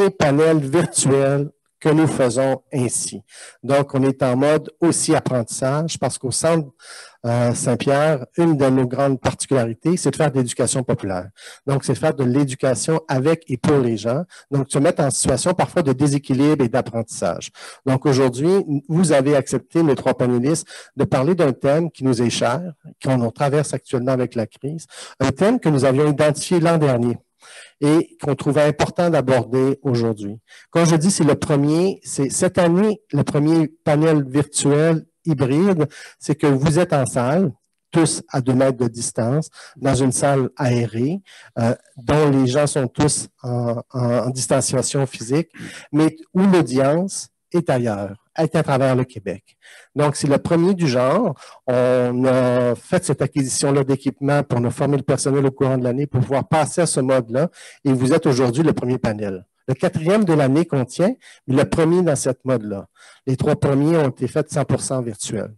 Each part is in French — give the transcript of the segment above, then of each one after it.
premier panel virtuel que nous faisons ainsi. Donc, on est en mode aussi apprentissage parce qu'au Centre Saint-Pierre, une de nos grandes particularités, c'est de faire de l'éducation populaire. Donc, c'est de faire de l'éducation avec et pour les gens. Donc, se mettre en situation parfois de déséquilibre et d'apprentissage. Donc, aujourd'hui, vous avez accepté, mes trois panélistes, de parler d'un thème qui nous est cher, qu'on traverse actuellement avec la crise, un thème que nous avions identifié l'an dernier et qu'on trouvait important d'aborder aujourd'hui. Quand je dis c'est le premier, c'est cette année, le premier panel virtuel hybride, c'est que vous êtes en salle, tous à 2 mètres de distance, dans une salle aérée, dont les gens sont tous en distanciation physique, mais où l'audience est ailleurs, est à travers le Québec. Donc, c'est le premier du genre. On a fait cette acquisition-là d'équipements pour nous former le personnel au courant de l'année pour pouvoir passer à ce mode-là. Et vous êtes aujourd'hui le premier panel. Le 4e de l'année qu'on tient, mais le premier dans cette mode-là. Les 3 premiers ont été faits 100% virtuels.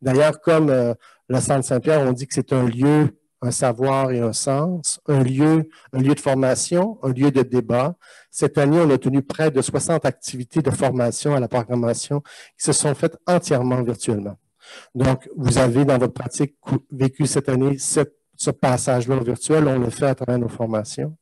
D'ailleurs, comme le Centre Saint-Pierre, on dit que c'est un lieu, un savoir et un sens, un lieu de formation, un lieu de débat. Cette année, on a tenu près de 60 activités de formation à la programmation qui se sont faites entièrement virtuellement. Donc, vous avez dans votre pratique vécu cette année ce passage-là virtuel, on le fait à travers nos formations.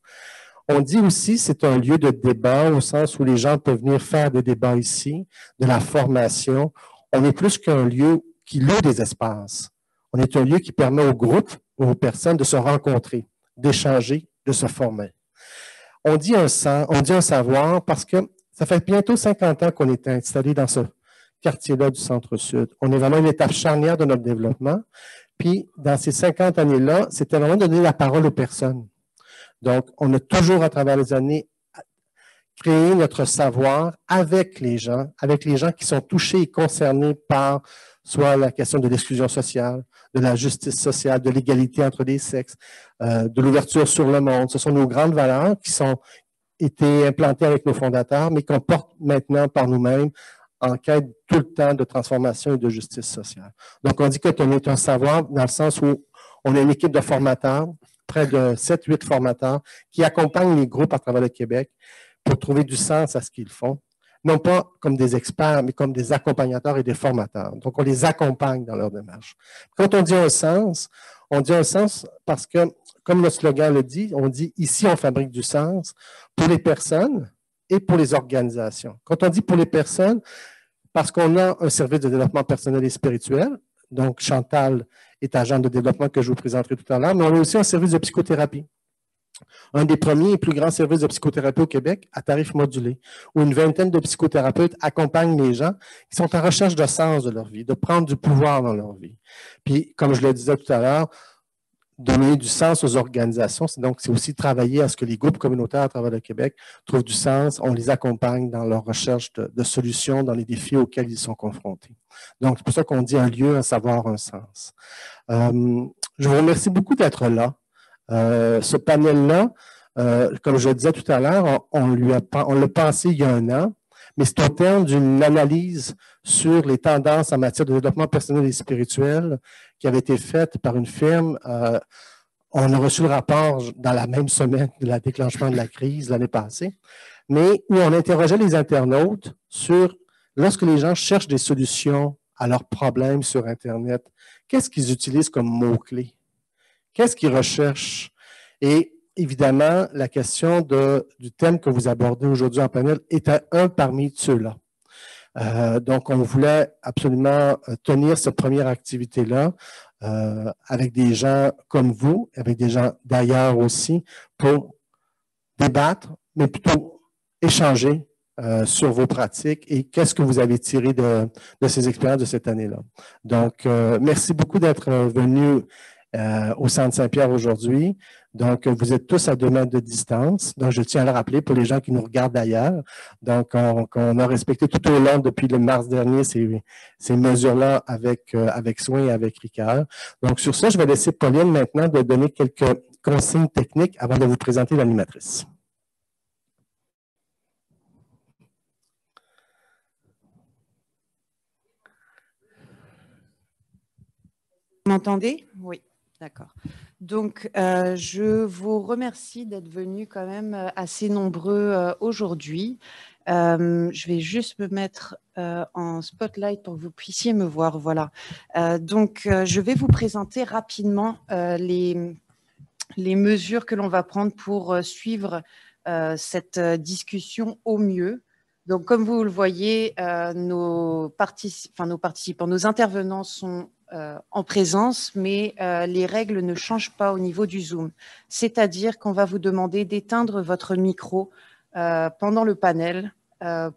On dit aussi que c'est un lieu de débat au sens où les gens peuvent venir faire des débats ici, de la formation. On est plus qu'un lieu qui loue des espaces. On est un lieu qui permet aux groupes, aux personnes de se rencontrer, d'échanger, de se former. On dit un savoir parce que ça fait bientôt 50 ans qu'on est installé dans ce quartier-là du Centre-Sud. On est vraiment une étape charnière de notre développement. Puis, dans ces 50 années-là, c'était vraiment donner la parole aux personnes. Donc, on a toujours, à travers les années, créé notre savoir avec les gens qui sont touchés et concernés par soit la question de l'exclusion sociale, de la justice sociale, de l'égalité entre les sexes, de l'ouverture sur le monde. Ce sont nos grandes valeurs qui sont été implantées avec nos fondateurs, mais qu'on porte maintenant par nous-mêmes en quête tout le temps de transformation et de justice sociale. Donc, on dit qu'on est un savoir dans le sens où on a une équipe de formateurs, près de 7-8 formateurs, qui accompagnent les groupes à travers le Québec pour trouver du sens à ce qu'ils font. Non pas comme des experts, mais comme des accompagnateurs et des formateurs. Donc, on les accompagne dans leur démarche. Quand on dit un sens parce que, comme le slogan le dit, on dit « Ici, on fabrique du sens » pour les personnes et pour les organisations. Quand on dit pour les personnes, parce qu'on a un service de développement personnel et spirituel, donc Chantal est agent de développement que je vous présenterai tout à l'heure, mais on a aussi un service de psychothérapie. Un des premiers et plus grands services de psychothérapie au Québec à tarif modulé, où une vingtaine de psychothérapeutes accompagnent les gens qui sont en recherche de sens de leur vie, de prendre du pouvoir dans leur vie. Puis, comme je le disais tout à l'heure, donner du sens aux organisations, donc c'est aussi travailler à ce que les groupes communautaires à travers le Québec trouvent du sens, on les accompagne dans leur recherche de solutions dans les défis auxquels ils sont confrontés. Donc, c'est pour ça qu'on dit un lieu, un savoir, un sens. Je vous remercie beaucoup d'être là. Ce panel-là, comme je le disais tout à l'heure, on l'a pensé il y a 1 an, mais c'est au terme d'une analyse sur les tendances en matière de développement personnel et spirituel qui avait été faite par une firme. On a reçu le rapport dans la même semaine de la déclenchement de la crise l'année passée, mais où on interrogeait les internautes sur, lorsque les gens cherchent des solutions à leurs problèmes sur Internet, qu'est-ce qu'ils utilisent comme mots-clés? Qu'est-ce qu'ils recherchent? Et évidemment, la question du thème que vous abordez aujourd'hui en panel est un parmi ceux-là. Donc, on voulait absolument tenir cette première activité-là avec des gens comme vous, avec des gens d'ailleurs aussi, pour débattre, mais plutôt échanger sur vos pratiques et qu'est-ce que vous avez tiré de ces expériences de cette année-là. Donc, merci beaucoup d'être venus au Centre Saint-Pierre aujourd'hui. Donc, vous êtes tous à 2 mètres de distance. Donc, je tiens à le rappeler pour les gens qui nous regardent d'ailleurs. Donc, on a respecté tout au long, depuis le mars dernier, ces mesures-là avec soin et avec rigueur. Donc, sur ça, je vais laisser Pauline maintenant de donner quelques consignes techniques avant de vous présenter l'animatrice. Vous m'entendez? Oui, d'accord. Donc, je vous remercie d'être venus quand même assez nombreux aujourd'hui. Je vais juste me mettre en spotlight pour que vous puissiez me voir. Voilà. Donc, je vais vous présenter rapidement les mesures que l'on va prendre pour suivre cette discussion au mieux. Donc, comme vous le voyez, nos participants, nos intervenants sont en présence, mais les règles ne changent pas au niveau du Zoom. C'est-à-dire qu'on va vous demander d'éteindre votre micro pendant le panel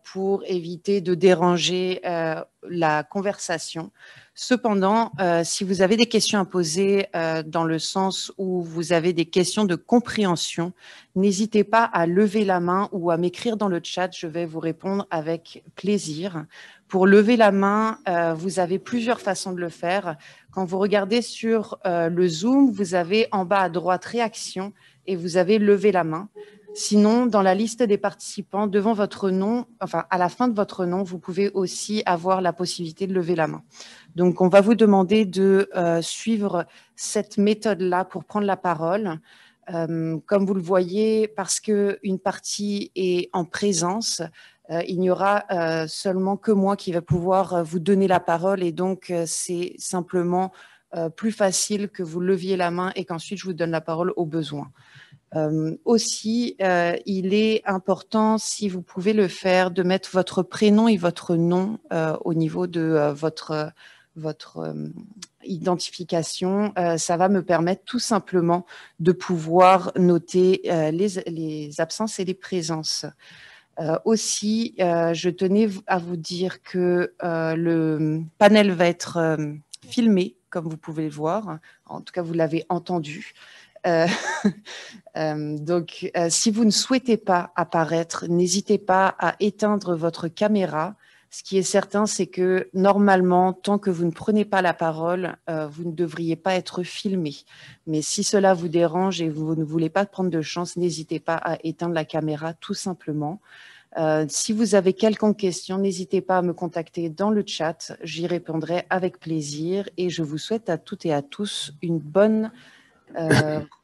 pour éviter de déranger la conversation. Cependant, si vous avez des questions à poser dans le sens où vous avez des questions de compréhension, n'hésitez pas à lever la main ou à m'écrire dans le chat. Je vais vous répondre avec plaisir. Pour lever la main, vous avez plusieurs façons de le faire. Quand vous regardez sur le Zoom, vous avez en bas à droite réaction et vous avez levé la main. Sinon, dans la liste des participants, devant votre nom, enfin à la fin de votre nom, vous pouvez aussi avoir la possibilité de lever la main. Donc, on va vous demander de suivre cette méthode-là pour prendre la parole. Comme vous le voyez, parce qu'une partie est en présence, il n'y aura seulement que moi qui va pouvoir vous donner la parole et donc c'est simplement plus facile que vous leviez la main et qu'ensuite je vous donne la parole au besoin. Aussi, il est important, si vous pouvez le faire, de mettre votre prénom et votre nom au niveau de votre identification. Ça va me permettre tout simplement de pouvoir noter les absences et les présences. Aussi, je tenais à vous dire que le panel va être filmé, comme vous pouvez le voir. En tout cas, vous l'avez entendu. Donc, si vous ne souhaitez pas apparaître, n'hésitez pas à éteindre votre caméra. Ce qui est certain, c'est que normalement, tant que vous ne prenez pas la parole, vous ne devriez pas être filmé. Mais si cela vous dérange et vous ne voulez pas prendre de chance, n'hésitez pas à éteindre la caméra tout simplement. Si vous avez quelconque question, n'hésitez pas à me contacter dans le chat. J'y répondrai avec plaisir et je vous souhaite à toutes et à tous une bonne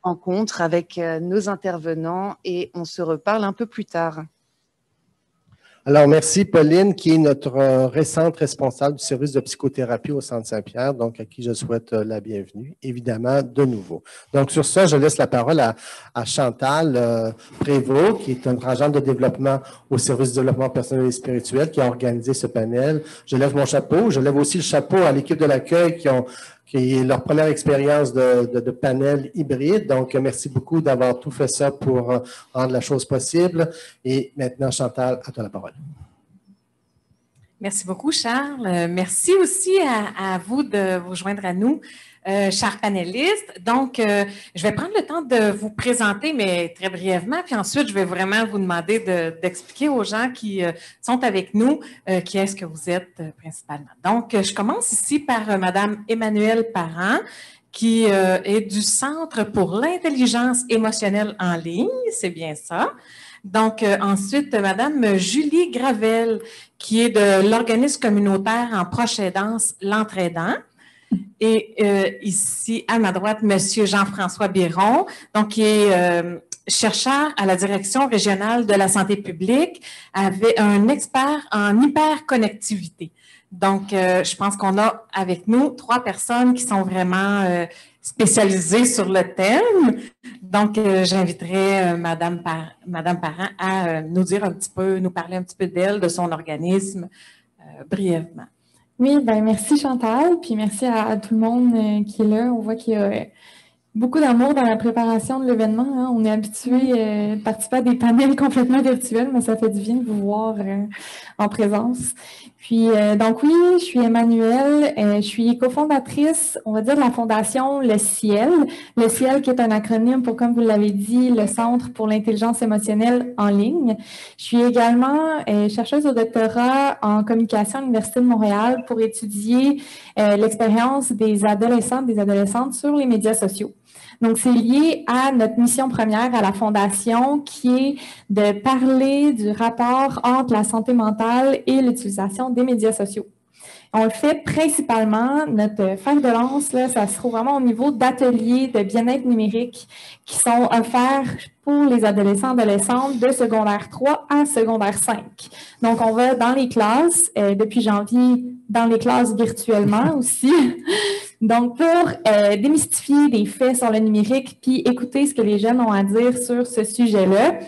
rencontre avec nos intervenants et on se reparle un peu plus tard. Alors, merci Pauline, qui est notre récente responsable du service de psychothérapie au Centre Saint-Pierre, donc à qui je souhaite la bienvenue, évidemment, de nouveau. Donc, sur ça, je laisse la parole à Chantal Prévost, qui est une agente de développement au service de développement personnel et spirituel, qui a organisé ce panel. Je lève mon chapeau. Je lève aussi le chapeau à l'équipe de l'accueil qui est leur première expérience de panel hybride. Donc, merci beaucoup d'avoir tout fait ça pour rendre la chose possible. Et maintenant, Chantal, à toi la parole. Merci beaucoup, Charles. Merci aussi à vous de vous joindre à nous, chers panélistes. Donc, je vais prendre le temps de vous présenter, mais très brièvement, puis ensuite, je vais vraiment vous demander d'expliquer aux gens qui sont avec nous qui est-ce que vous êtes principalement. Donc, je commence ici par Madame Emmanuelle Parent, qui est du Centre pour l'intelligence émotionnelle en ligne, c'est bien ça. Donc, ensuite, Madame Julie Gravel, qui est de l'organisme communautaire en proche aidance, l'Entraidant. Et ici, à ma droite, Monsieur Jean-François Biron, donc qui est chercheur à la Direction régionale de la santé publique, avec un expert en hyperconnectivité. Donc, je pense qu'on a avec nous 3 personnes qui sont vraiment spécialisées sur le thème. Donc, j'inviterai Madame Parent à nous dire un petit peu, nous parler un petit peu d'elle, de son organisme, brièvement. Oui, ben merci Chantal, puis merci à tout le monde qui est là. On voit qu'il y a beaucoup d'amour dans la préparation de l'événement. Hein. On est habitué de participer à des panels complètement virtuels, mais ça fait du bien de vous voir en présence. Puis, donc oui, je suis Emmanuelle, je suis cofondatrice, on va dire, de la fondation Le Ciel. Le Ciel qui est un acronyme pour, comme vous l'avez dit, le Centre pour l'intelligence émotionnelle en ligne. Je suis également chercheuse au doctorat en communication à l'Université de Montréal pour étudier l'expérience des adolescents, des adolescentes sur les médias sociaux. Donc, c'est lié à notre mission première à la Fondation qui est de parler du rapport entre la santé mentale et l'utilisation des médias sociaux. On le fait principalement, notre fer de lance, là, ça se trouve vraiment au niveau d'ateliers de bien-être numérique qui sont offerts pour les adolescents et adolescentes de secondaire 3 à secondaire 5. Donc, on va dans les classes, depuis janvier, dans les classes virtuellement aussi. Donc, pour démystifier des faits sur le numérique puis écouter ce que les jeunes ont à dire sur ce sujet-là.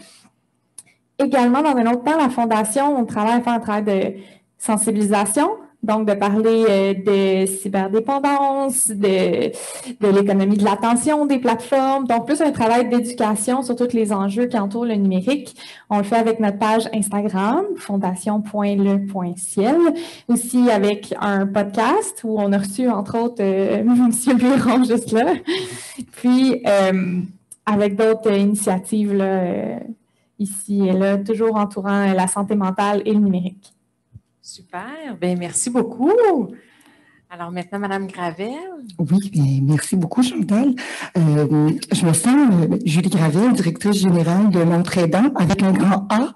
Également, dans un autre temps, la Fondation, on travaille à faire un travail de sensibilisation, donc de parler de cyberdépendance, de l'économie de l'attention des plateformes, donc plus un travail d'éducation sur tous les enjeux qui entourent le numérique. On le fait avec notre page Instagram, fondation.le.ciel, aussi avec un podcast où on a reçu, entre autres, M. Biron juste là, puis avec d'autres initiatives là, ici et là, toujours entourant la santé mentale et le numérique. Super. Bien, merci beaucoup. Alors maintenant, Mme Gravel. Oui, bien, merci beaucoup, Chantal. Je me sens Julie Gravel, directrice générale de Montre Aidant, avec un grand A,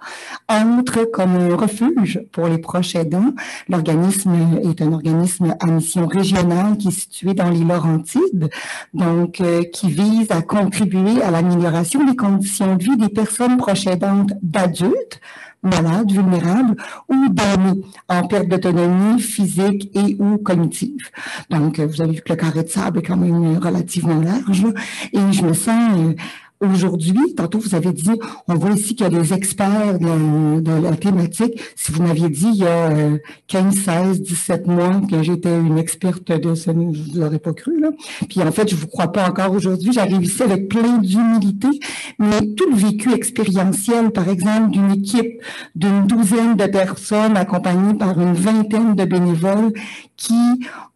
entre comme un refuge pour les proches aidants. L'organisme est un organisme à mission régionale qui est situé dans les Laurentides, donc qui vise à contribuer à l'amélioration des conditions de vie des personnes proches aidantes d'adultes, malades, vulnérables ou d'aînés en perte d'autonomie physique et ou cognitive. Donc, vous avez vu que le carré de sable est quand même relativement large. Et je me sens aujourd'hui, tantôt vous avez dit, on voit ici qu'il y a des experts de la thématique. Si vous m'aviez dit il y a 15, 16, 17 mois que j'étais une experte de ça, je ne vous aurais pas cru, là. Puis en fait, je vous crois pas encore aujourd'hui. J'arrive ici avec plein d'humilité, mais tout le vécu expérientiel, par exemple, d'une équipe d'une 12aine de personnes accompagnées par une 20aine de bénévoles qui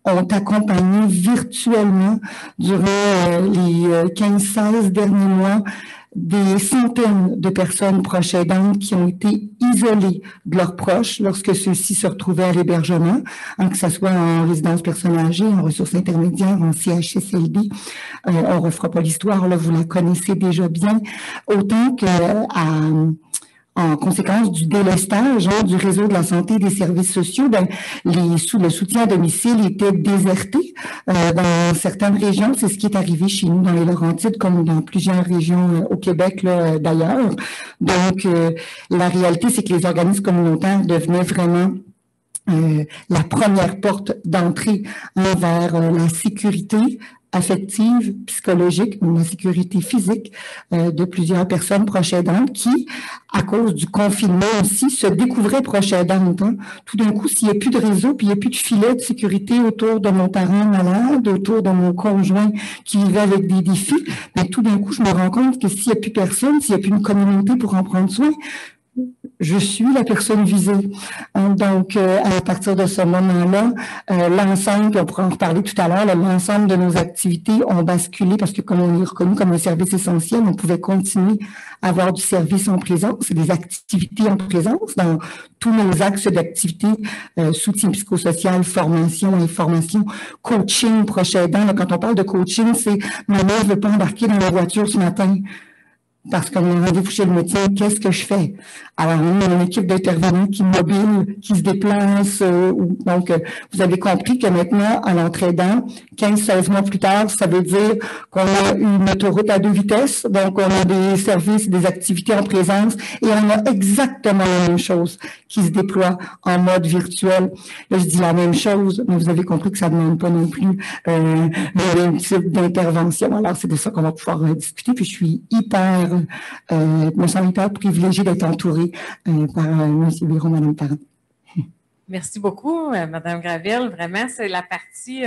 ont accompagné virtuellement durant les 15-16 derniers mois des centaines de personnes proches aidantes qui ont été isolées de leurs proches lorsque ceux-ci se retrouvaient à l'hébergement, hein, que ce soit en résidence personnes âgées, en ressources intermédiaires, en CHSLD. On ne refera pas l'histoire, là, vous la connaissez déjà bien, autant que en conséquence du délestage du réseau de la santé et des services sociaux, le soutien à domicile était déserté dans certaines régions. C'est ce qui est arrivé chez nous dans les Laurentides, comme dans plusieurs régions au Québec d'ailleurs. Donc, la réalité, c'est que les organismes communautaires devenaient vraiment la première porte d'entrée vers la sécurité affective, psychologique, la sécurité physique de plusieurs personnes proches aidantes qui, à cause du confinement aussi, se découvraient proches aidantes. Hein. Tout d'un coup, s'il n'y a plus de réseau, puis il n'y a plus de filet de sécurité autour de mon parent malade, autour de mon conjoint qui vivait avec des défis, mais tout d'un coup, je me rends compte que s'il n'y a plus personne, s'il n'y a plus une communauté pour en prendre soin, je suis la personne visée. Donc, à partir de ce moment-là, l'ensemble, puis on pourra en reparler tout à l'heure, l'ensemble de nos activités ont basculé parce que comme on est reconnu comme un service essentiel, on pouvait continuer à avoir du service en présence, des activités en présence dans tous nos axes d'activité, soutien psychosocial, formation, information, coaching, proche aidant. Là, quand on parle de coaching, c'est « maman ne veut pas embarquer dans la voiture ce matin ». Parce qu'on a rendez-vous chez le médecin, qu'est-ce que je fais? Alors, on a une équipe d'intervenants qui mobile, qui se déplace. Donc, vous avez compris que maintenant, à l'entraidant, 15-16 mois plus tard, ça veut dire qu'on a une autoroute à 2 vitesses. Donc, on a des services, des activités en présence et on a exactement la même chose qui se déploie en mode virtuel. Là, je dis la même chose, mais vous avez compris que ça ne demande pas non plus le même type d'intervention. Alors, c'est de ça qu'on va pouvoir discuter. Puis, je suis me sens hyper privilégiée d'être entourée par M. Biron, Mme Parent. Merci beaucoup, Mme Gravel. Vraiment, c'est la partie,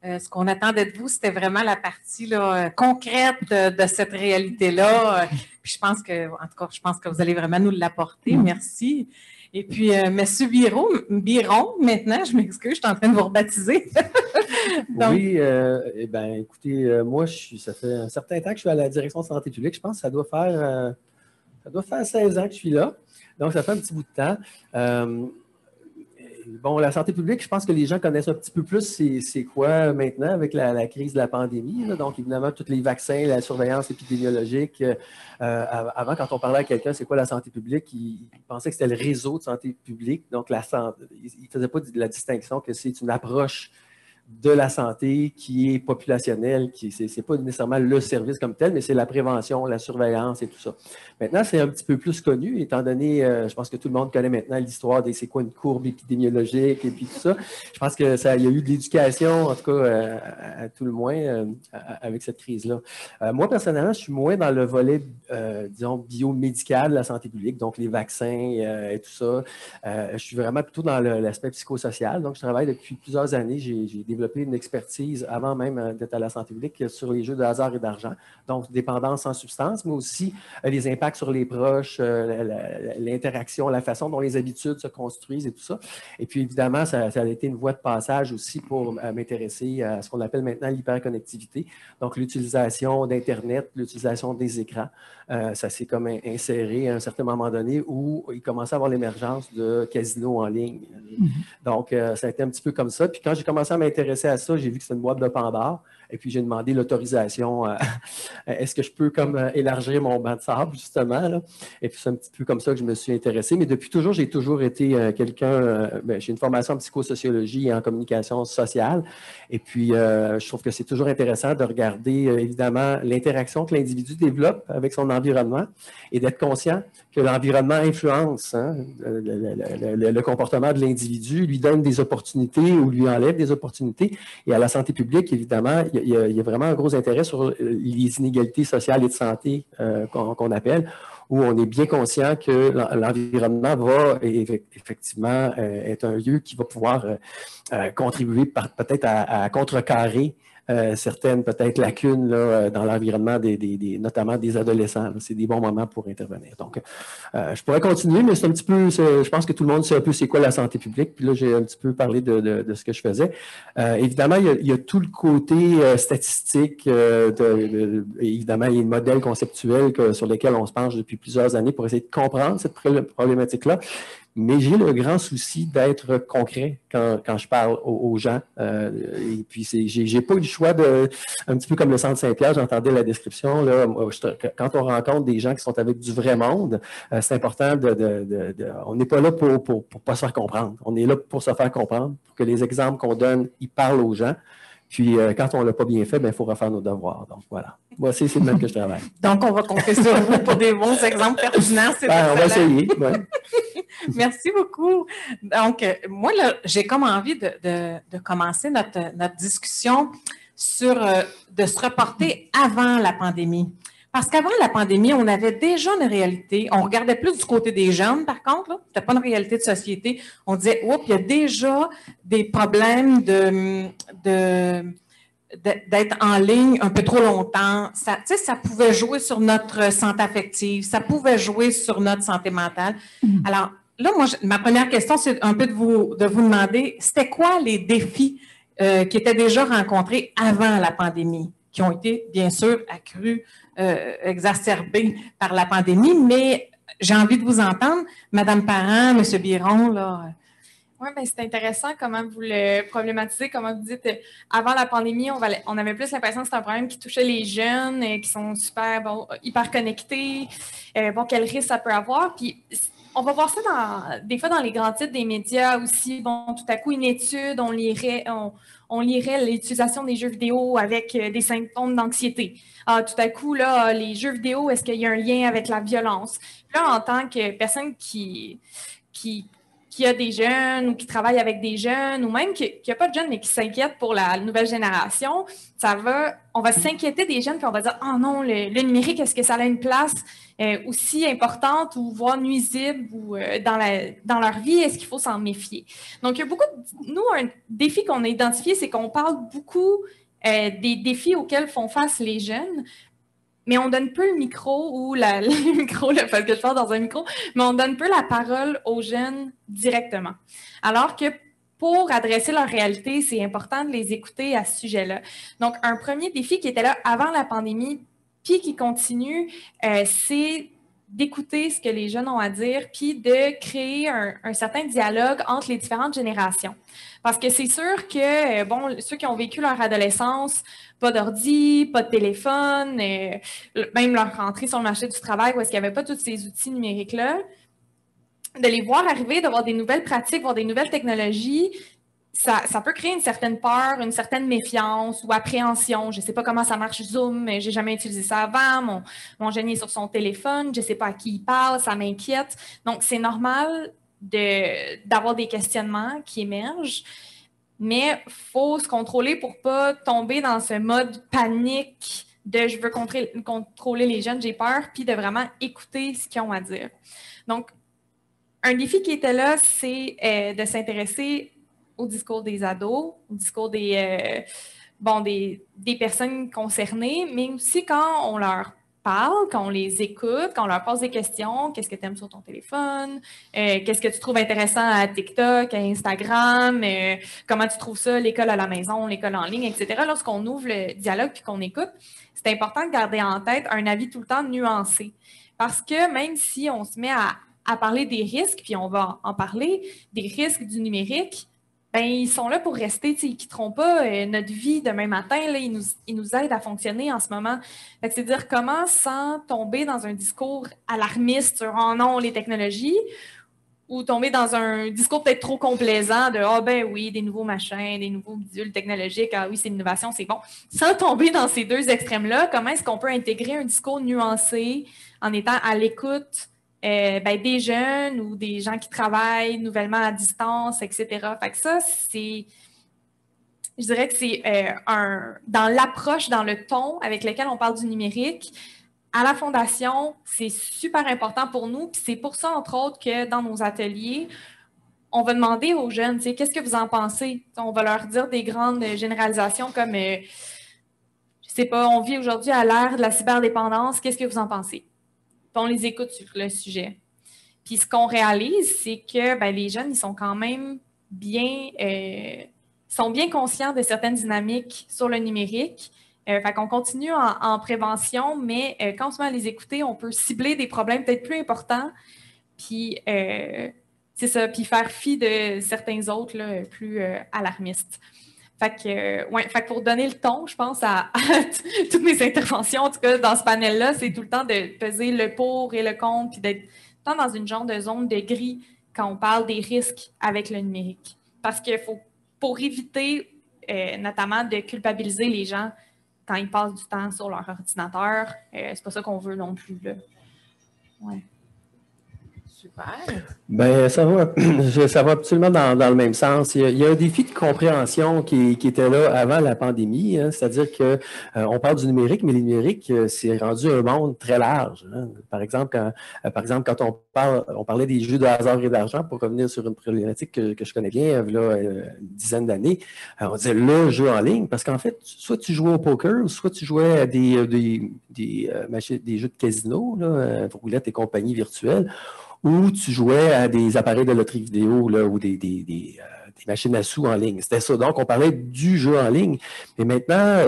ce qu'on attendait de vous, c'était vraiment la partie là, concrète de cette réalité-là. Puis je pense que, en tout cas, je pense que vous allez vraiment nous l'apporter. Merci. Et puis, M. Biron, maintenant, je m'excuse, je suis en train de vous rebaptiser. Donc, oui, écoutez, moi, ça fait un certain temps que je suis à la direction de santé publique. Je pense que ça doit faire 16 ans que je suis là. Donc, ça fait un petit bout de temps. bon, la santé publique, je pense que les gens connaissent un petit peu plus c'est quoi maintenant avec la crise de la pandémie. Là. Donc, évidemment, tous les vaccins, la surveillance épidémiologique. Avant, quand on parlait à quelqu'un, c'est quoi la santé publique, il pensait que c'était le réseau de santé publique. Donc, la santé, il ne faisait pas de la distinction que c'est une approche de la santé qui est populationnelle, c'est pas nécessairement le service comme tel, mais c'est la prévention, la surveillance et tout ça. Maintenant, c'est un petit peu plus connu, étant donné, je pense que tout le monde connaît maintenant l'histoire des c'est quoi une courbe épidémiologique et puis tout ça. Je pense que il y a eu de l'éducation, en tout cas, à tout le moins, avec cette crise-là. Moi, personnellement, je suis moins dans le volet, disons, biomédical de la santé publique, donc les vaccins et tout ça. Je suis vraiment plutôt dans l'aspect psychosocial. Donc, je travaille depuis plusieurs années. J'ai développé une expertise avant même d'être à la santé publique sur les jeux de hasard et d'argent, donc dépendance sans substance, mais aussi les impacts sur les proches, l'interaction, la façon dont les habitudes se construisent et tout ça. Et puis, évidemment, ça a été une voie de passage aussi pour m'intéresser à ce qu'on appelle maintenant l'hyperconnectivité, donc l'utilisation d'Internet, l'utilisation des écrans. Ça s'est comme inséré à un certain moment donné où il commençait à avoir l'émergence de casinos en ligne. Donc, ça a été un petit peu comme ça. Puis quand j'ai commencé à m'intéresser à ça, j'ai vu que c'était une boîte de Pandore. Et puis, j'ai demandé l'autorisation. Est-ce que je peux comme élargir mon banc de sable, justement? Là? Et puis, c'est un petit peu comme ça que je me suis intéressé. Mais depuis toujours, j'ai toujours été quelqu'un... j'ai une formation en psychosociologie et en communication sociale. Et puis, je trouve que c'est toujours intéressant de regarder, évidemment, l'interaction que l'individu développe avec son environnement et d'être conscient que l'environnement influence le comportement de l'individu, lui donne des opportunités ou lui enlève des opportunités. Et à la santé publique, évidemment, il y a vraiment un gros intérêt sur les inégalités sociales et de santé qu'on appelle, où on est bien conscient que l'environnement va effectivement être un lieu qui va pouvoir contribuer peut-être à contrecarrer certaines peut-être lacunes là, dans l'environnement notamment des adolescents. C'est des bons moments pour intervenir. Donc, je pourrais continuer, mais c'est un petit peu, je pense que tout le monde sait un peu c'est quoi la santé publique. Puis là, j'ai un petit peu parlé de ce que je faisais. Évidemment, il y a tout le côté statistique. Évidemment, il y a des modèles conceptuels sur lesquels on se penche depuis plusieurs années pour essayer de comprendre cette problématique-là. Mais j'ai le grand souci d'être concret quand je parle aux gens. Et puis, j'ai pas eu le choix un petit peu comme le Centre Saint-Pierre, j'entendais la description. Là, quand on rencontre des gens qui sont avec du vrai monde, c'est important on n'est pas là pour pas se faire comprendre. On est là pour se faire comprendre, pour que les exemples qu'on donne, ils parlent aux gens. Puis, quand on ne l'a pas bien fait, il faut refaire nos devoirs. Donc, voilà. Moi, c'est le même que je travaille. Donc, on va compter sur vous pour des bons exemples pertinents. On va essayer. Ouais. Merci beaucoup. Donc, moi, là, j'ai comme envie de commencer notre discussion sur de se reporter avant la pandémie. Parce qu'avant la pandémie, on avait déjà une réalité. On regardait plus du côté des jeunes, par contre. Ce n'était pas une réalité de société. On disait, oups, il y a déjà des problèmes d'être en ligne un peu trop longtemps. Ça pouvait jouer sur notre santé affective, ça pouvait jouer sur notre santé mentale. Alors, là, moi, ma première question, c'est un peu de vous demander, c'était quoi les défis qui étaient déjà rencontrés avant la pandémie, qui ont été, bien sûr, accrus, exacerbés par la pandémie, mais j'ai envie de vous entendre. Madame Parent, Monsieur Biron, là... Oui, bien, c'est intéressant comment vous le problématisez, comment vous dites, avant la pandémie, on avait plus l'impression que c'était un problème qui touchait les jeunes, qui sont hyper connectés, quel risque ça peut avoir. Puis, on va voir ça des fois dans les grands titres des médias aussi. Bon, tout à coup, une étude, on lirait l'utilisation des jeux vidéo avec des symptômes d'anxiété. Tout à coup, là, les jeux vidéo, est-ce qu'il y a un lien avec la violence? Puis là, en tant que personne qui a des jeunes ou qui travaille avec des jeunes ou même qui n'a pas de jeunes mais qui s'inquiète pour la nouvelle génération, on va s'inquiéter des jeunes puis on va dire « Oh non, le numérique, est-ce que ça a une place aussi importante ou voire nuisible ou dans leur vie? Est-ce qu'il faut s'en méfier? » Donc, il y a beaucoup nous, un défi qu'on a identifié, c'est qu'on parle beaucoup des défis auxquels font face les jeunes, mais on donne peu le micro ou le micro, parce que je parle dans un micro, mais on donne peu la parole aux jeunes directement. Alors que pour adresser leur réalité, c'est important de les écouter à ce sujet-là. Donc, un premier défi qui était là avant la pandémie, puis qui continue, c'est d'écouter ce que les jeunes ont à dire, puis de créer un certain dialogue entre les différentes générations. Parce que c'est sûr que, bon, ceux qui ont vécu leur adolescence, pas d'ordi, pas de téléphone, même leur rentrée sur le marché du travail où est-ce qu'il n'y avait pas tous ces outils numériques-là, de les voir arriver, d'avoir des nouvelles pratiques, voir des nouvelles technologies, ça peut créer une certaine peur, une certaine méfiance ou appréhension. Je ne sais pas comment ça marche Zoom, mais je n'ai jamais utilisé ça avant. Mon jeune est sur son téléphone, je ne sais pas à qui il parle, ça m'inquiète. Donc, c'est normal d'avoir des questionnements qui émergent, mais il faut se contrôler pour ne pas tomber dans ce mode panique de « je veux contrôler les jeunes, j'ai peur », puis de vraiment écouter ce qu'ils ont à dire. Donc, un défi qui était là, c'est de s'intéresser au discours des ados, au discours des personnes concernées, mais aussi quand on leur parle, quand on les écoute, quand on leur pose des questions, qu'est-ce que tu aimes sur ton téléphone, qu'est-ce que tu trouves intéressant à TikTok, à Instagram, comment tu trouves ça, l'école à la maison, l'école en ligne, etc. Lorsqu'on ouvre le dialogue puis qu'on écoute, c'est important de garder en tête un avis tout le temps nuancé. Parce que même si on se met à parler des risques, puis on va en parler, des risques du numérique, ben, ils sont là pour rester, ils ne quitteront pas notre vie demain matin, là, ils nous aident à fonctionner en ce moment. C'est dire comment, sans tomber dans un discours alarmiste sur « oh non, les technologies », ou tomber dans un discours peut-être trop complaisant de « ah ben oui, des nouveaux machins, des nouveaux bidules technologiques, ah oui, c'est l'innovation, c'est bon ». Sans tomber dans ces deux extrêmes-là, comment est-ce qu'on peut intégrer un discours nuancé en étant à l'écoute des jeunes ou des gens qui travaillent nouvellement à distance, etc. Fait que ça, je dirais que c'est dans l'approche, dans le ton avec lequel on parle du numérique, à la Fondation, c'est super important pour nous. Puis c'est pour ça, entre autres, que dans nos ateliers, on va demander aux jeunes, qu'est-ce que vous en pensez? On va leur dire des grandes généralisations comme, je sais pas, on vit aujourd'hui à l'ère de la cyberdépendance, qu'est-ce que vous en pensez? On les écoute sur le sujet. Puis ce qu'on réalise, c'est que les jeunes, ils sont quand même bien conscients de certaines dynamiques sur le numérique. Fait qu'on continue en prévention, mais quand on se met à les écouter, on peut cibler des problèmes peut-être plus importants, puis c'est ça, puis faire fi de certains autres là, plus alarmistes. Fait que pour donner le ton, je pense, à toutes mes interventions, en tout cas dans ce panel-là, c'est tout le temps de peser le pour et le contre, puis d'être tout le temps dans une genre de zone de gris quand on parle des risques avec le numérique. Parce qu'il faut, pour éviter notamment de culpabiliser les gens quand ils passent du temps sur leur ordinateur, c'est pas ça qu'on veut non plus, là. Ouais. Super. Ben, ça va absolument dans le même sens. Il y a un défi de compréhension qui était là avant la pandémie, hein, c'est-à-dire que on parle du numérique, mais le numérique, c'est rendu un monde très large. Hein. Par exemple, quand on parlait des jeux de hasard et d'argent, pour revenir sur une problématique que je connais bien, là, une dizaine d'années, on disait le jeu en ligne, parce qu'en fait, soit tu jouais au poker, soit tu jouais à des jeux de casino, là, roulette et compagnie virtuelle, ou tu jouais à des appareils de loterie vidéo là, ou des machines à sous en ligne. C'était ça. Donc, on parlait du jeu en ligne. Mais maintenant,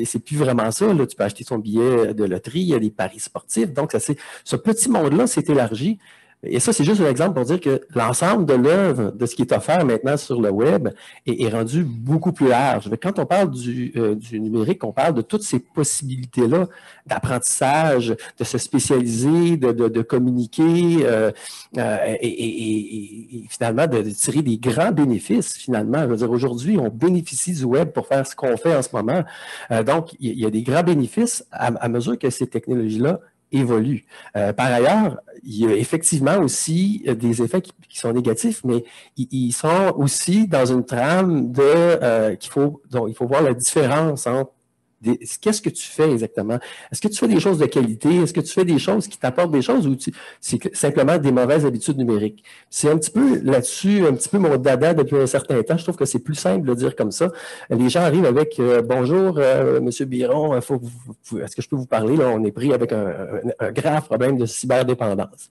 c'est plus vraiment ça. Là. Tu peux acheter ton billet de loterie, il y a des paris sportifs. Donc, ce petit monde-là s'est élargi. Et ça, c'est juste un exemple pour dire que l'ensemble de l'œuvre, de ce qui est offert maintenant sur le web, est rendu beaucoup plus large. Quand on parle du numérique, on parle de toutes ces possibilités-là d'apprentissage, de se spécialiser, de communiquer et finalement de tirer des grands bénéfices, finalement. Je veux dire, aujourd'hui, on bénéficie du web pour faire ce qu'on fait en ce moment. Donc, il y a des grands bénéfices à mesure que ces technologies-là évolue. Par ailleurs, il y a effectivement aussi des effets qui sont négatifs, mais ils sont aussi dans une trame dont il faut voir la différence entre qu'est-ce que tu fais exactement? Est-ce que tu fais des choses de qualité? Est-ce que tu fais des choses qui t'apportent des choses ou c'est simplement des mauvaises habitudes numériques? C'est un petit peu là-dessus, un petit peu mon dada depuis un certain temps. Je trouve que c'est plus simple de dire comme ça. Les gens arrivent avec « Bonjour, Monsieur Biron, est-ce que je peux vous parler? » Là, on est pris avec un grave problème de cyberdépendance.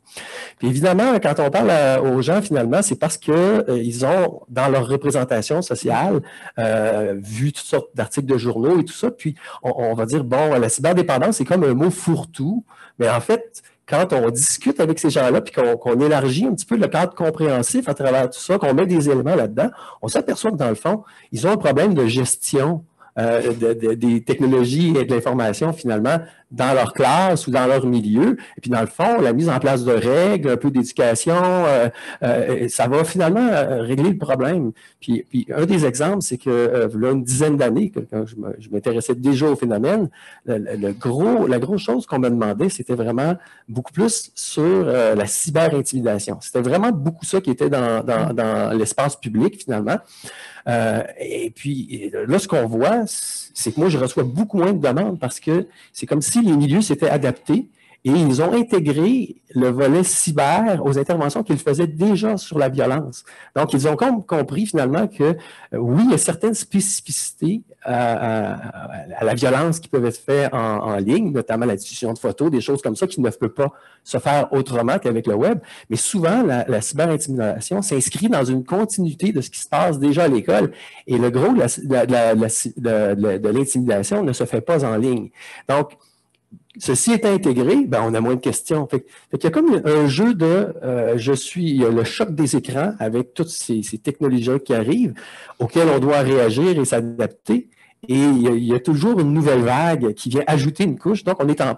Puis évidemment, quand on parle aux gens, finalement, c'est parce qu'ils ont, dans leur représentation sociale, vu toutes sortes d'articles de journaux et tout ça, puis on va dire, bon, la cyberdépendance, c'est comme un mot fourre-tout, mais en fait, quand on discute avec ces gens-là, puis qu'on élargit un petit peu le cadre compréhensif à travers tout ça, qu'on met des éléments là-dedans, on s'aperçoit que dans le fond, ils ont un problème de gestion des technologies et de l'information, finalement, dans leur classe ou dans leur milieu. Et puis, dans le fond, la mise en place de règles, un peu d'éducation, ça va finalement régler le problème. Puis un des exemples, c'est que, là, une dizaine d'années, quand je m'intéressais déjà au phénomène, la grosse chose qu'on me demandait, c'était vraiment beaucoup plus sur la cyber-intimidation. C'était vraiment beaucoup ça qui était dans l'espace public, finalement. Et puis, là, ce qu'on voit, c'est que moi, je reçois beaucoup moins de demandes parce que c'est comme si les milieux s'étaient adaptés et ils ont intégré le volet cyber aux interventions qu'ils faisaient déjà sur la violence. Donc, ils ont compris finalement que, oui, il y a certaines spécificités à la violence qui peuvent être faites en ligne, notamment la diffusion de photos, des choses comme ça qui ne peuvent pas se faire autrement qu'avec le web. Mais souvent, la cyber-intimidation s'inscrit dans une continuité de ce qui se passe déjà à l'école. Et le gros de l'intimidation ne se fait pas en ligne. Donc, ceci est intégré, ben on a moins de questions. Fait qu'il y a comme un jeu de il y a le choc des écrans avec toutes ces technologies qui arrivent, auxquelles on doit réagir et s'adapter. Et il y a toujours une nouvelle vague qui vient ajouter une couche. Donc, on est en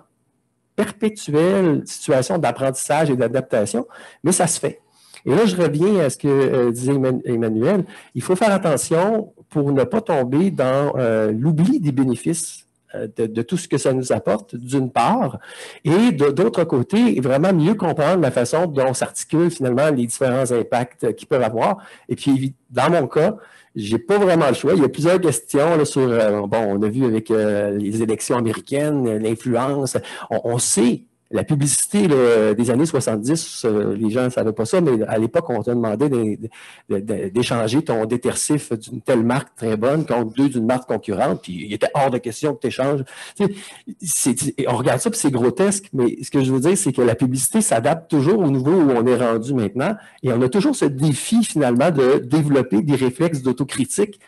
perpétuelle situation d'apprentissage et d'adaptation, mais ça se fait. Et là, je reviens à ce que disait Emmanuel. Il faut faire attention pour ne pas tomber dans l'oubli des bénéfices de tout ce que ça nous apporte, d'une part, et d'autre côté, vraiment mieux comprendre la façon dont s'articulent finalement les différents impacts qu'ils peuvent avoir. Et puis, dans mon cas, j'ai pas vraiment le choix. Il y a plusieurs questions là, sur, on a vu avec les élections américaines, l'influence. On sait, la publicité là, des années 70, les gens ne savaient pas ça, mais à l'époque, on te demandait d'échanger ton détersif d'une telle marque très bonne contre deux d'une marque concurrente, puis il était hors de question que tu échanges. On regarde ça, puis c'est grotesque, mais ce que je veux dire, c'est que la publicité s'adapte toujours au niveau où on est rendu maintenant, et on a toujours ce défi, finalement, de développer des réflexes d'autocritique.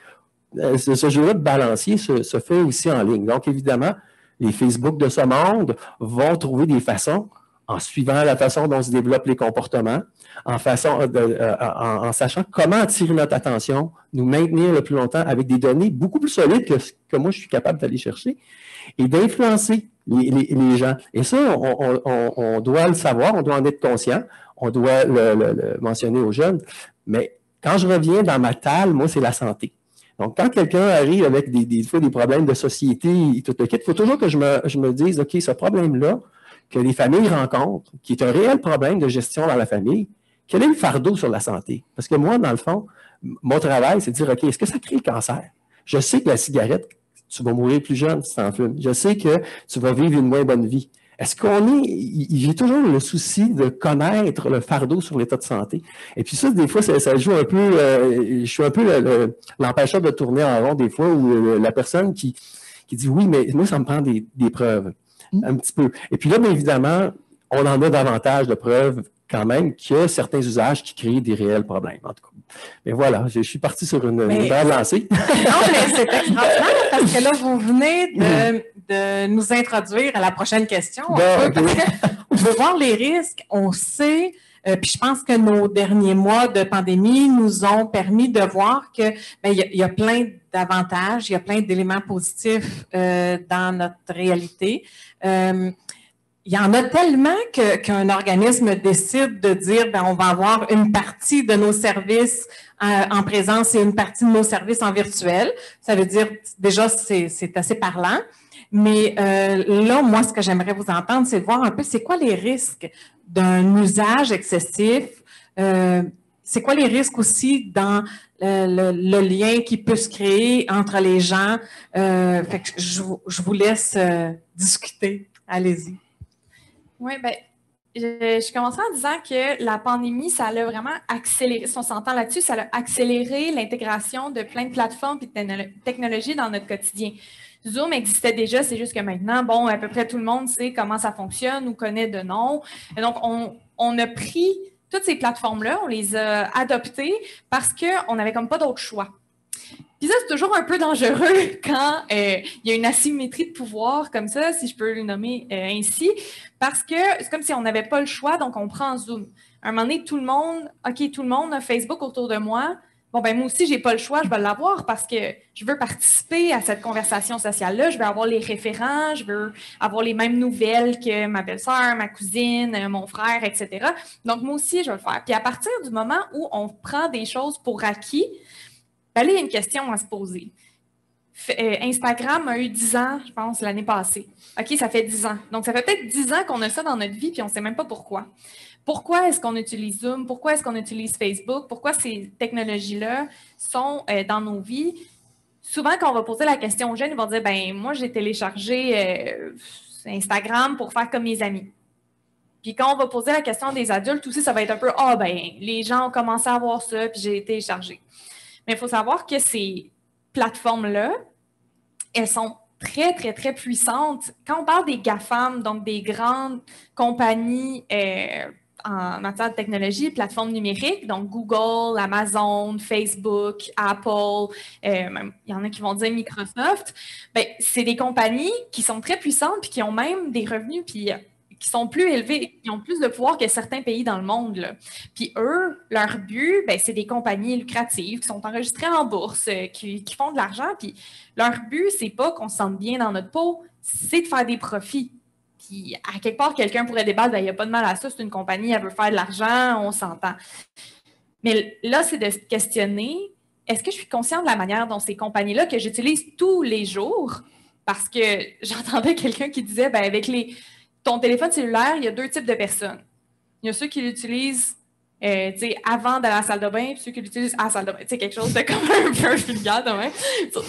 Ce jeu-là de balancier se fait aussi en ligne. Donc, évidemment, les Facebook de ce monde vont trouver des façons, en suivant la façon dont se développent les comportements, en sachant comment attirer notre attention, nous maintenir le plus longtemps avec des données beaucoup plus solides que moi, je suis capable d'aller chercher, et d'influencer les gens. Et ça, on doit le savoir, on doit en être conscient, on doit le mentionner aux jeunes. Mais quand je reviens dans ma table, moi, c'est la santé. Donc, quand quelqu'un arrive avec des problèmes de société et tout le kit, il faut toujours que je me dise, OK, ce problème-là que les familles rencontrent, qui est un réel problème de gestion dans la famille, quel est le fardeau sur la santé? Parce que moi, dans le fond, mon travail, c'est de dire, OK, est-ce que ça crée le cancer? Je sais que la cigarette, tu vas mourir plus jeune si tu en fumes. Je sais que tu vas vivre une moins bonne vie. Est-ce j'ai toujours le souci de connaître le fardeau sur l'état de santé. Et puis ça, des fois, ça joue un peu, je suis un peu l'empêcheur de tourner en rond des fois, où la personne qui dit oui, mais moi, ça me prend des preuves, un petit peu. Et puis là, bien évidemment, on en a davantage de preuves quand même qu'il y a certains usages qui créent des réels problèmes, en tout cas. Mais voilà, je suis parti sur une belle lancée. Non, mais c'est extraordinaire parce que là, vous venez de nous introduire à la prochaine question. Parce qu'on veut voir les risques, on sait, puis je pense que nos derniers mois de pandémie nous ont permis de voir que il y a plein d'avantages, il y a plein d'éléments positifs dans notre réalité. Il y en a tellement qu'un organisme décide de dire, on va avoir une partie de nos services en présence et une partie de nos services en virtuel. Ça veut dire, déjà, c'est assez parlant. Mais là, moi, ce que j'aimerais vous entendre, c'est de voir un peu, c'est quoi les risques d'un usage excessif? C'est quoi les risques aussi dans le lien qui peut se créer entre les gens? Fait que je vous laisse discuter. Allez-y. Oui, bien, je commençais en disant que la pandémie, ça l'a vraiment accéléré, si on s'entend là-dessus, ça a accéléré l'intégration de plein de plateformes et de technologies dans notre quotidien. Zoom existait déjà, c'est juste que maintenant, à peu près tout le monde sait comment ça fonctionne ou connaît de nom. Et donc, on a pris toutes ces plateformes-là, on les a adoptées parce qu'on n'avait comme pas d'autre choix. Puis ça, c'est toujours un peu dangereux quand il y a une asymétrie de pouvoir comme ça, si je peux le nommer ainsi, parce que c'est comme si on n'avait pas le choix, donc on prend Zoom. À un moment donné, tout le monde a Facebook autour de moi. Bon, ben moi aussi, j'ai pas le choix, je vais l'avoir parce que je veux participer à cette conversation sociale-là, je veux avoir les référents, je veux avoir les mêmes nouvelles que ma belle-sœur, ma cousine, mon frère, etc. Donc, moi aussi, je vais le faire. Puis à partir du moment où on prend des choses pour acquis, ben là, il y a une question à se poser. Instagram a eu 10 ans, je pense, l'année passée. OK, ça fait 10 ans. Donc, ça fait peut-être 10 ans qu'on a ça dans notre vie, puis on ne sait même pas pourquoi. Pourquoi est-ce qu'on utilise Zoom? Pourquoi est-ce qu'on utilise Facebook? Pourquoi ces technologies-là sont dans nos vies? Souvent, quand on va poser la question aux jeunes, ils vont dire, ben moi, j'ai téléchargé Instagram pour faire comme mes amis. Puis quand on va poser la question des adultes aussi, ça va être un peu, ben les gens ont commencé à voir ça, puis j'ai téléchargé. Mais il faut savoir que ces plateformes-là, elles sont très, très, très puissantes. Quand on parle des GAFAM, donc des grandes compagnies en matière de technologie, plateformes numériques, donc Google, Amazon, Facebook, Apple, même, il y en a qui vont dire Microsoft, ben, c'est des compagnies qui sont très puissantes puis qui ont même des revenus puis qui sont plus élevés, qui ont plus de pouvoir que certains pays dans le monde, là. Puis eux, leur but, ben, c'est des compagnies lucratives qui sont enregistrées en bourse, qui font de l'argent. Puis leur but, c'est pas qu'on se sente bien dans notre peau, c'est de faire des profits. Puis à quelque part, quelqu'un pourrait débattre, ben, il n'y a pas de mal à ça, c'est une compagnie, elle veut faire de l'argent, on s'entend. Mais là, c'est de se questionner, est-ce que je suis consciente de la manière dont ces compagnies-là, que j'utilise tous les jours, parce que j'entendais quelqu'un qui disait, ben, avec ton téléphone cellulaire, il y a 2 types de personnes. Il y a ceux qui l'utilisent avant d'aller à la salle de bain, puis ceux qui l'utilisent à la salle de bain. C'est quelque chose de comme un peu vulgaire, demain.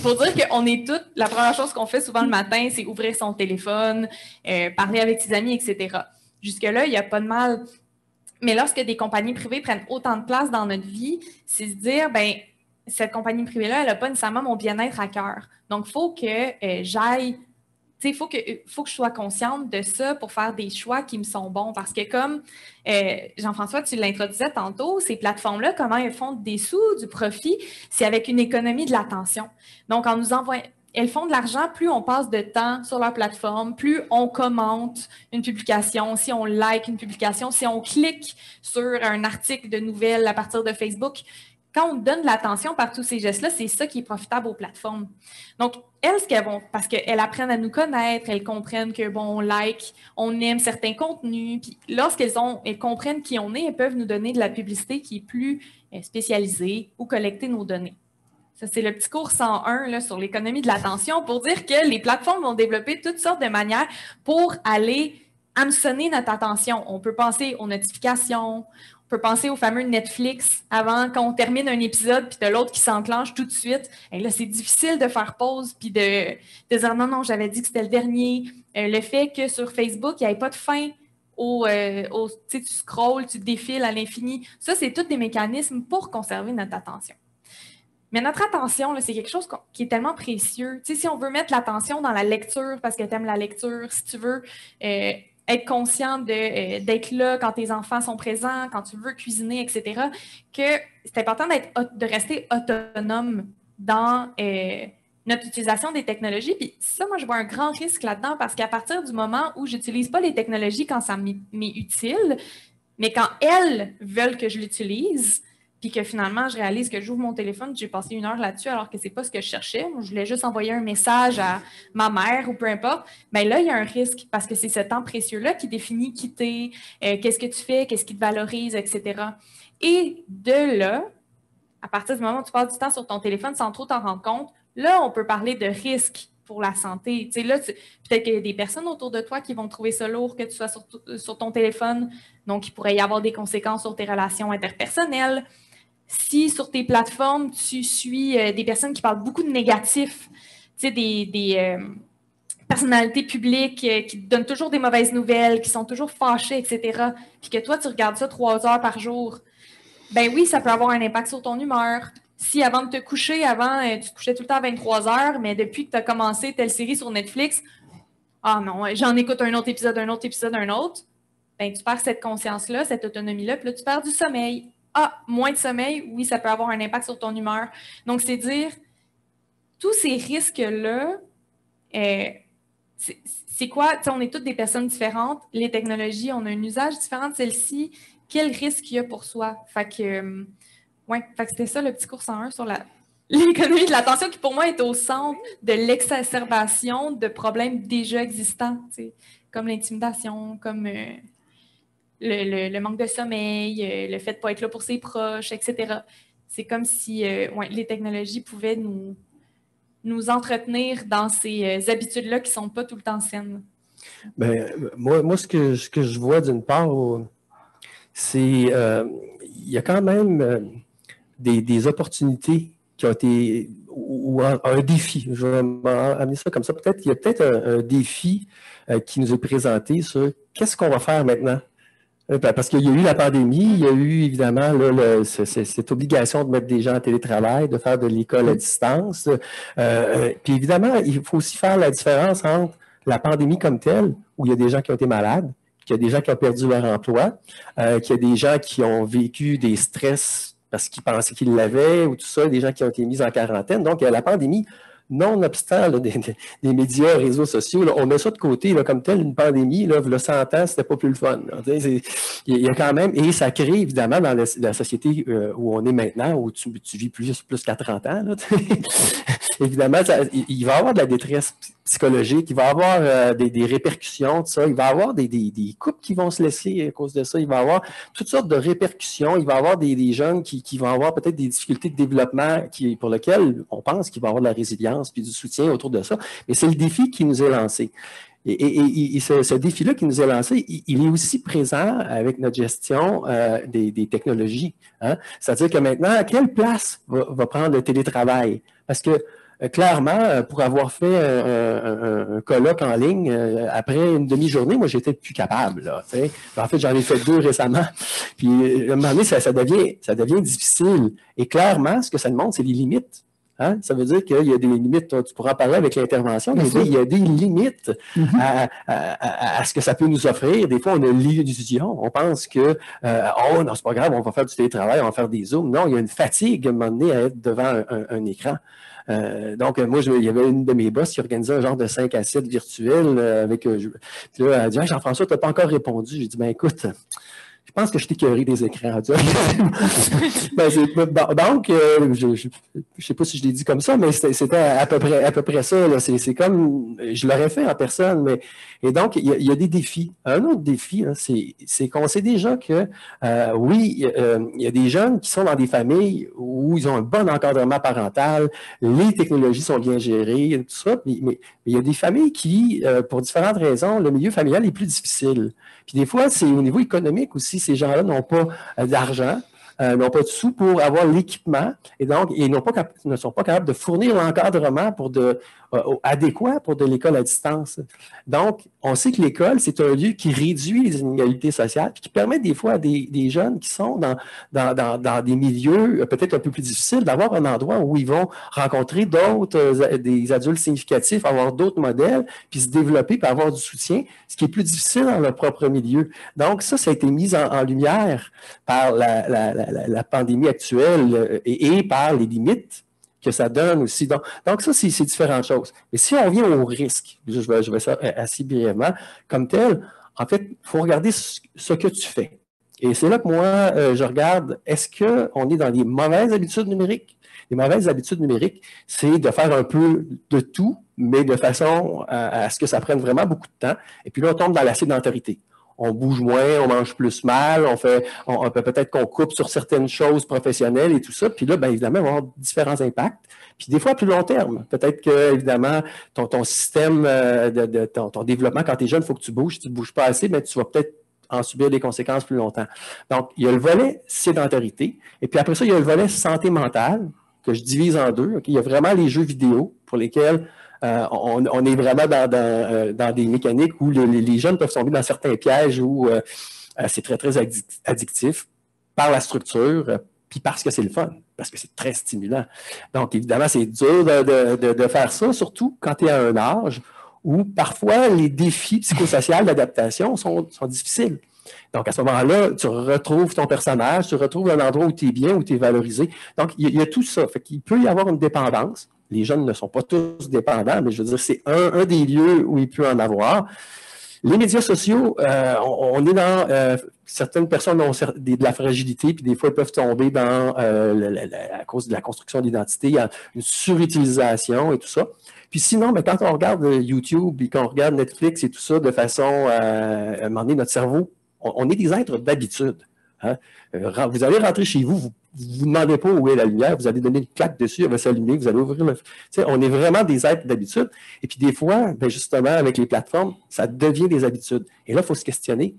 Pour dire qu'on est toutes, la première chose qu'on fait souvent le matin, c'est ouvrir son téléphone, parler avec ses amis, etc. Jusque-là, il n'y a pas de mal. Mais lorsque des compagnies privées prennent autant de place dans notre vie, c'est se dire, ben cette compagnie privée-là, elle n'a pas nécessairement mon bien-être à cœur. Donc, il faut que j'aille. Il faut que je sois consciente de ça pour faire des choix qui me sont bons. Parce que comme Jean-François, tu l'introduisais tantôt, ces plateformes-là, comment elles font des sous, du profit, c'est avec une économie de l'attention. Donc, en nous envoyant, elles font de l'argent, plus on passe de temps sur leur plateforme, plus on commente une publication, si on like une publication, si on clique sur un article de nouvelles à partir de Facebook. Quand on donne de l'attention par tous ces gestes-là, c'est ça qui est profitable aux plateformes. Donc, elles, ce qu'elles vont, parce qu'elles apprennent à nous connaître, elles comprennent que, bon, on like, on aime certains contenus, puis lorsqu'elles comprennent qui on est, elles peuvent nous donner de la publicité qui est plus spécialisée ou collecter nos données. Ça, c'est le petit cours 101 là, sur l'économie de l'attention pour dire que les plateformes vont développer toutes sortes de manières pour aller hameçonner notre attention. On peut penser aux notifications, on peut penser au fameux Netflix avant qu'on termine un épisode puis de l'autre qui s'enclenche tout de suite. Et là, c'est difficile de faire pause puis de dire non, j'avais dit que c'était le dernier. Le fait que sur Facebook, il n'y avait pas de fin tu scrolls, tu défiles à l'infini. Ça, c'est tous des mécanismes pour conserver notre attention. Mais notre attention, là, c'est quelque chose qui est tellement précieux. Tu sais, si on veut mettre l'attention dans la lecture parce que tu aimes la lecture, si tu veux être conscient d'être là quand tes enfants sont présents, quand tu veux cuisiner, etc., que c'est important de rester autonome dans notre utilisation des technologies. Puis ça, moi, je vois un grand risque là-dedans parce qu'à partir du moment où je n'utilise pas les technologies quand ça m'est utile, mais quand elles veulent que je l'utilise, puis que finalement, je réalise que j'ouvre mon téléphone, j'ai passé 1 heure là-dessus alors que ce n'est pas ce que je cherchais. Moi, je voulais juste envoyer un message à ma mère ou peu importe. Bien là, il y a un risque parce que c'est ce temps précieux-là qui définit qui t'es, qu'est-ce que tu fais, qu'est-ce qui te valorise, etc. Et de là, à partir du moment où tu passes du temps sur ton téléphone sans trop t'en rendre compte, là, on peut parler de risque pour la santé. Tu sais, là, peut-être qu'il y a des personnes autour de toi qui vont trouver ça lourd que tu sois sur ton téléphone. Donc, il pourrait y avoir des conséquences sur tes relations interpersonnelles. Si sur tes plateformes, tu suis des personnes qui parlent beaucoup de négatifs, tu sais, des personnalités publiques qui te donnent toujours des mauvaises nouvelles, qui sont toujours fâchées, etc., puis que toi, tu regardes ça 3 heures par jour, ben oui, ça peut avoir un impact sur ton humeur. Si avant de te coucher, tu te couchais tout le temps à 23 heures, mais depuis que tu as commencé telle série sur Netflix, ah non, j'en écoute un autre épisode, un autre, ben tu perds cette conscience-là, cette autonomie-là, puis là, tu perds du sommeil. Ah, moins de sommeil, oui, ça peut avoir un impact sur ton humeur. Donc, c'est dire, tous ces risques-là, c'est quoi? T'sais, on est toutes des personnes différentes. Les technologies, on a un usage différent de celles-ci. Quel risque il y a pour soi? Fait que c'était ça le petit cours 101 sur l'économie de l'attention qui, pour moi, est au centre de l'exacerbation de problèmes déjà existants, comme l'intimidation, comme le manque de sommeil, le fait de ne pas être là pour ses proches, etc. C'est comme si les technologies pouvaient nous entretenir dans ces habitudes-là qui ne sont pas tout le temps saines. Bien, moi ce que je vois d'une part, c'est il y a quand même des opportunités qui ont été, ou un défi, je vais amener ça comme ça, peut-être il y a peut-être un défi qui nous est présenté sur qu'est-ce qu'on va faire maintenant. Parce qu'il y a eu la pandémie, il y a eu évidemment là, cette obligation de mettre des gens en télétravail, de faire de l'école à distance. Puis évidemment, il faut aussi faire la différence entre la pandémie comme telle, où il y a des gens qui ont été malades, qu'il y a des gens qui ont perdu leur emploi, qu'il y a des gens qui ont vécu des stress parce qu'ils pensaient qu'ils l'avaient, ou tout ça, des gens qui ont été mis en quarantaine. Donc, il y a la pandémie. Nonobstant des médias, réseaux sociaux, là, on met ça de côté là, comme tel, une pandémie, là, il y a 100 ans, c'était pas plus le fun. Il y a quand même, et ça crée évidemment dans la société où on est maintenant, où tu vis plus qu'à 30 ans, là, évidemment, il va y avoir de la détresse psychologique, il va y avoir des répercussions de ça, il va y avoir des couples qui vont se laisser à cause de ça, il va y avoir toutes sortes de répercussions, il va y avoir des jeunes qui vont avoir peut-être des difficultés de développement pour lesquelles on pense qu'il va y avoir de la résilience puis du soutien autour de ça. Mais c'est le défi qui nous est lancé. Et ce défi-là qui nous est lancé, il est aussi présent avec notre gestion des technologies. Hein? C'est-à-dire que maintenant, quelle place va prendre le télétravail? Parce que clairement, pour avoir fait un colloque en ligne, après une demi-journée, moi, j'étais plus capable. Là, en fait, j'en ai fait 2 récemment. Puis, à un moment donné, ça devient difficile. Et clairement, ce que ça demande, c'est les limites. Hein? Ça veut dire qu'il y a des limites, tu pourras en parler avec l'intervention, mais il y a des limites à ce que ça peut nous offrir. Des fois, on a l'illusion, on pense que oh non, c'est pas grave, on va faire du télétravail, on va faire des zooms. Non, il y a une fatigue à un moment donné à être devant un écran. Donc, moi, il y avait une de mes boss qui organisait un genre de 5 à 7 virtuels avec... puis là, elle a dit « Jean-François, tu n'as pas encore répondu. » J'ai dit « Ben écoute... Je pense que je t'ai écœuré des écrans. Donc, je ne sais pas si je l'ai dit comme ça, mais c'était à peu près ça. Là. C'est comme, je l'aurais fait en personne. Et donc, il y a des défis. Un autre défi, c'est qu'on sait déjà que, oui, il y a des jeunes qui sont dans des familles où ils ont un bon encadrement parental, les technologies sont bien gérées, tout ça, mais il y a des familles qui, pour différentes raisons, le milieu familial est plus difficile. Puis des fois, c'est au niveau économique aussi, ces gens-là n'ont pas d'argent, n'ont pas de sous pour avoir l'équipement et donc ils ne sont pas capables de fournir l'encadrement adéquat pour de l'école à distance. Donc, on sait que l'école, c'est un lieu qui réduit les inégalités sociales et qui permet des fois à des jeunes qui sont dans des milieux peut-être un peu plus difficiles d'avoir un endroit où ils vont rencontrer des adultes significatifs, avoir d'autres modèles, puis se développer, puis avoir du soutien, ce qui est plus difficile dans leur propre milieu. Donc, ça a été mis en lumière par la pandémie actuelle et par les limites que ça donne aussi. Donc ça, c'est différentes choses. Mais si on vient au risque, je vais ça assez brièvement, comme tel, en fait, il faut regarder ce que tu fais. Et c'est là que moi, je regarde, est-ce qu'on est dans des mauvaises habitudes numériques? Les mauvaises habitudes numériques, c'est de faire un peu de tout, mais de façon à ce que ça prenne vraiment beaucoup de temps. Et puis là, on tombe dans la sédentarité. On bouge moins, on mange plus mal, on peut-être qu'on coupe sur certaines choses professionnelles et tout ça. Puis là, bien évidemment, on va avoir différents impacts. Puis des fois, à plus long terme. Peut-être que, évidemment, ton système ton développement, quand tu es jeune, il faut que tu bouges. Si tu ne bouges pas assez, mais tu vas peut-être en subir des conséquences plus longtemps. Donc, il y a le volet sédentarité. Et puis après ça, il y a le volet santé mentale, que je divise en 2. Okay? Il y a vraiment les jeux vidéo pour lesquels on est vraiment dans des mécaniques où les jeunes peuvent tomber dans certains pièges où c'est très, très addictif par la structure, puis parce que c'est le fun, parce que c'est très stimulant. Donc, évidemment, c'est dur de faire ça, surtout quand tu es à un âge où parfois les défis psychosociaux d'adaptation sont difficiles. Donc, à ce moment-là, tu retrouves ton personnage, tu retrouves un endroit où tu es bien, où tu es valorisé. Donc, il y a tout ça. Fait qu'il peut y avoir une dépendance. les jeunes ne sont pas tous dépendants, mais je veux dire, c'est un des lieux où il peut en avoir. Les médias sociaux, on est dans certaines personnes ont de la fragilité, puis des fois, ils peuvent tomber dans, à cause de la construction d'identité, il y a une surutilisation et tout ça. Puis sinon, ben, quand on regarde YouTube et qu'on regarde Netflix et tout ça de façon à un moment donné, notre cerveau, on est des êtres d'habitude. Hein? Vous allez rentrer chez vous, vous ne demandez pas où est la lumière, vous allez donner une claque dessus, elle va s'allumer, vous allez ouvrir le... Tu sais, on est vraiment des êtres d'habitude. Et puis des fois, ben justement, avec les plateformes, ça devient des habitudes. Et là, il faut se questionner.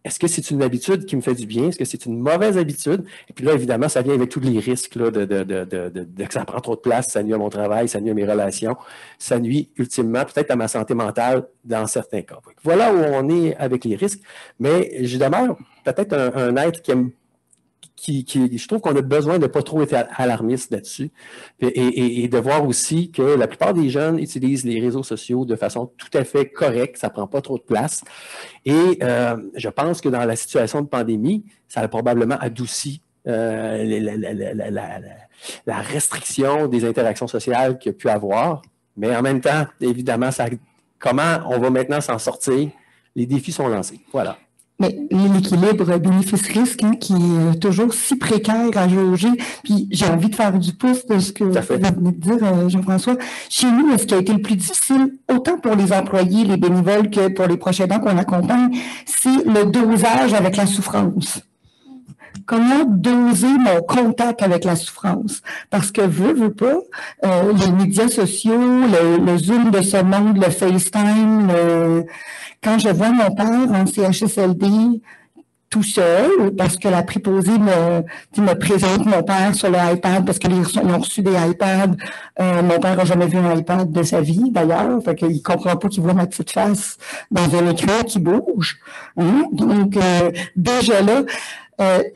Est-ce que c'est une habitude qui me fait du bien? Est-ce que c'est une mauvaise habitude? Et puis là, évidemment, ça vient avec tous les risques là, de que ça prend trop de place, ça nuit à mon travail, ça nuit à mes relations, ça nuit ultimement peut-être à ma santé mentale dans certains cas. Voilà où on est avec les risques, mais je demeure peut-être un être je trouve qu'on a besoin de ne pas trop être alarmiste là-dessus et de voir aussi que la plupart des jeunes utilisent les réseaux sociaux de façon tout à fait correcte, ça ne prend pas trop de place. Et je pense que dans la situation de pandémie, ça a probablement adouci la restriction des interactions sociales qu'il y a pu avoir. Mais en même temps, évidemment, comment on va maintenant s'en sortir? Les défis sont lancés. Voilà. Mais l'équilibre bénéfice-risque qui est toujours si précaire à jauger, puis j'ai envie de faire du pouce de ce que vous venez de dire, Jean-François. Chez nous, ce qui a été le plus difficile, autant pour les employés, les bénévoles, que pour les proches aidants qu'on accompagne, c'est le dosage avec la souffrance. Comment doser mon contact avec la souffrance? Parce que veux pas, les médias sociaux, le Zoom de ce monde, le FaceTime, quand je vois mon père en CHSLD tout seul, parce que la préposée me présente mon père sur le iPad, parce qu'ils ont reçu des iPads. Mon père n'a jamais vu un iPad de sa vie, d'ailleurs. Fait qu'il comprend pas qu'il voit ma petite face dans un écran qui bouge. Hein? Donc, déjà là,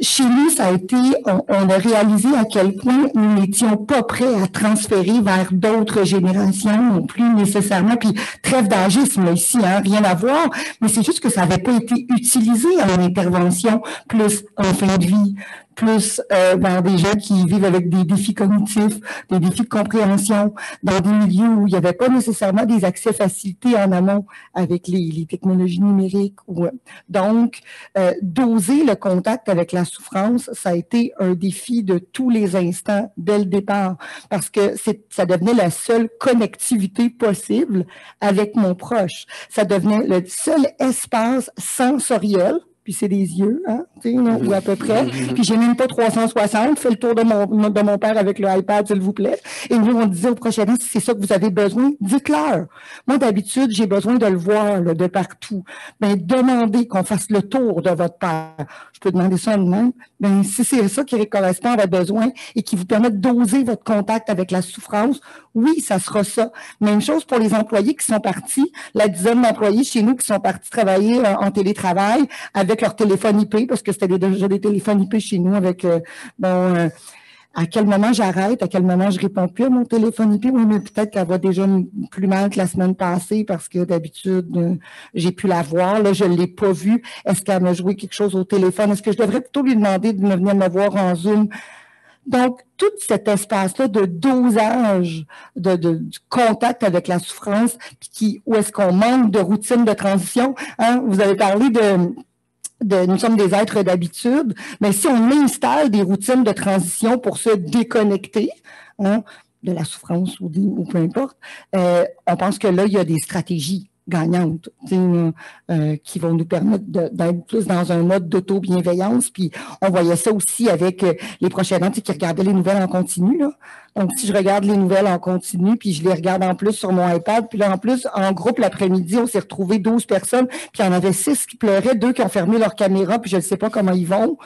chez nous, ça a été, on a réalisé à quel point nous n'étions pas prêts à transférer vers d'autres générations non plus nécessairement. Puis trêve d'agisme ici, hein, rien à voir, mais c'est juste que ça n'avait pas été utilisé en intervention plus en fin de vie, plus dans des gens qui vivent avec des défis cognitifs, des défis de compréhension, dans des milieux où il n'y avait pas nécessairement des accès facilités en amont avec les technologies numériques. Donc, doser le contact avec la souffrance, ça a été un défi de tous les instants dès le départ, parce que ça devenait la seule connectivité possible avec mon proche. Ça devenait le seul espace sensoriel, puis c'est des yeux, hein, ou à peu près. Puis j'ai même pas 360, fais le tour de mon père avec le iPad, s'il vous plaît. Et nous, on disait aux prochains, si c'est ça que vous avez besoin, dites-leur. Moi, d'habitude, j'ai besoin de le voir là, de partout. Ben, demandez qu'on fasse le tour de votre père. Je peux demander ça en même. Ben, si c'est ça qui correspond à votre besoin et qui vous permet de doser votre contact avec la souffrance, oui, ça sera ça. Même chose pour les employés qui sont partis, la dizaine d'employés chez nous qui sont partis travailler en télétravail avec leur téléphone IP, parce que c'était déjà des téléphones IP chez nous avec, à quel moment j'arrête, à quel moment je réponds plus à mon téléphone IP, oui, mais peut-être qu'elle va déjà plus mal que la semaine passée parce que d'habitude, j'ai pu la voir, là, je ne l'ai pas vue. Est-ce qu'elle m'a joué quelque chose au téléphone? Est-ce que je devrais plutôt lui demander de venir me voir en Zoom? Donc, tout cet espace-là de dosage, de contact avec la souffrance, où est-ce qu'on manque de routine de transition, hein? Vous avez parlé nous sommes des êtres d'habitude, mais si on installe des routines de transition pour se déconnecter, hein, de la souffrance ou peu importe, on pense que là, il y a des stratégies gagnantes qui vont nous permettre d'être plus dans un mode d'auto-bienveillance. Puis on voyait ça aussi avec les prochains aidants qui regardaient les nouvelles en continu. Là. Donc, si je regarde les nouvelles en continu, puis je les regarde en plus sur mon iPad, puis là, en plus, en groupe, l'après-midi, on s'est retrouvés 12 personnes, puis il y en avait 6 qui pleuraient, 2 qui ont fermé leur caméra, puis je ne sais pas comment ils vont.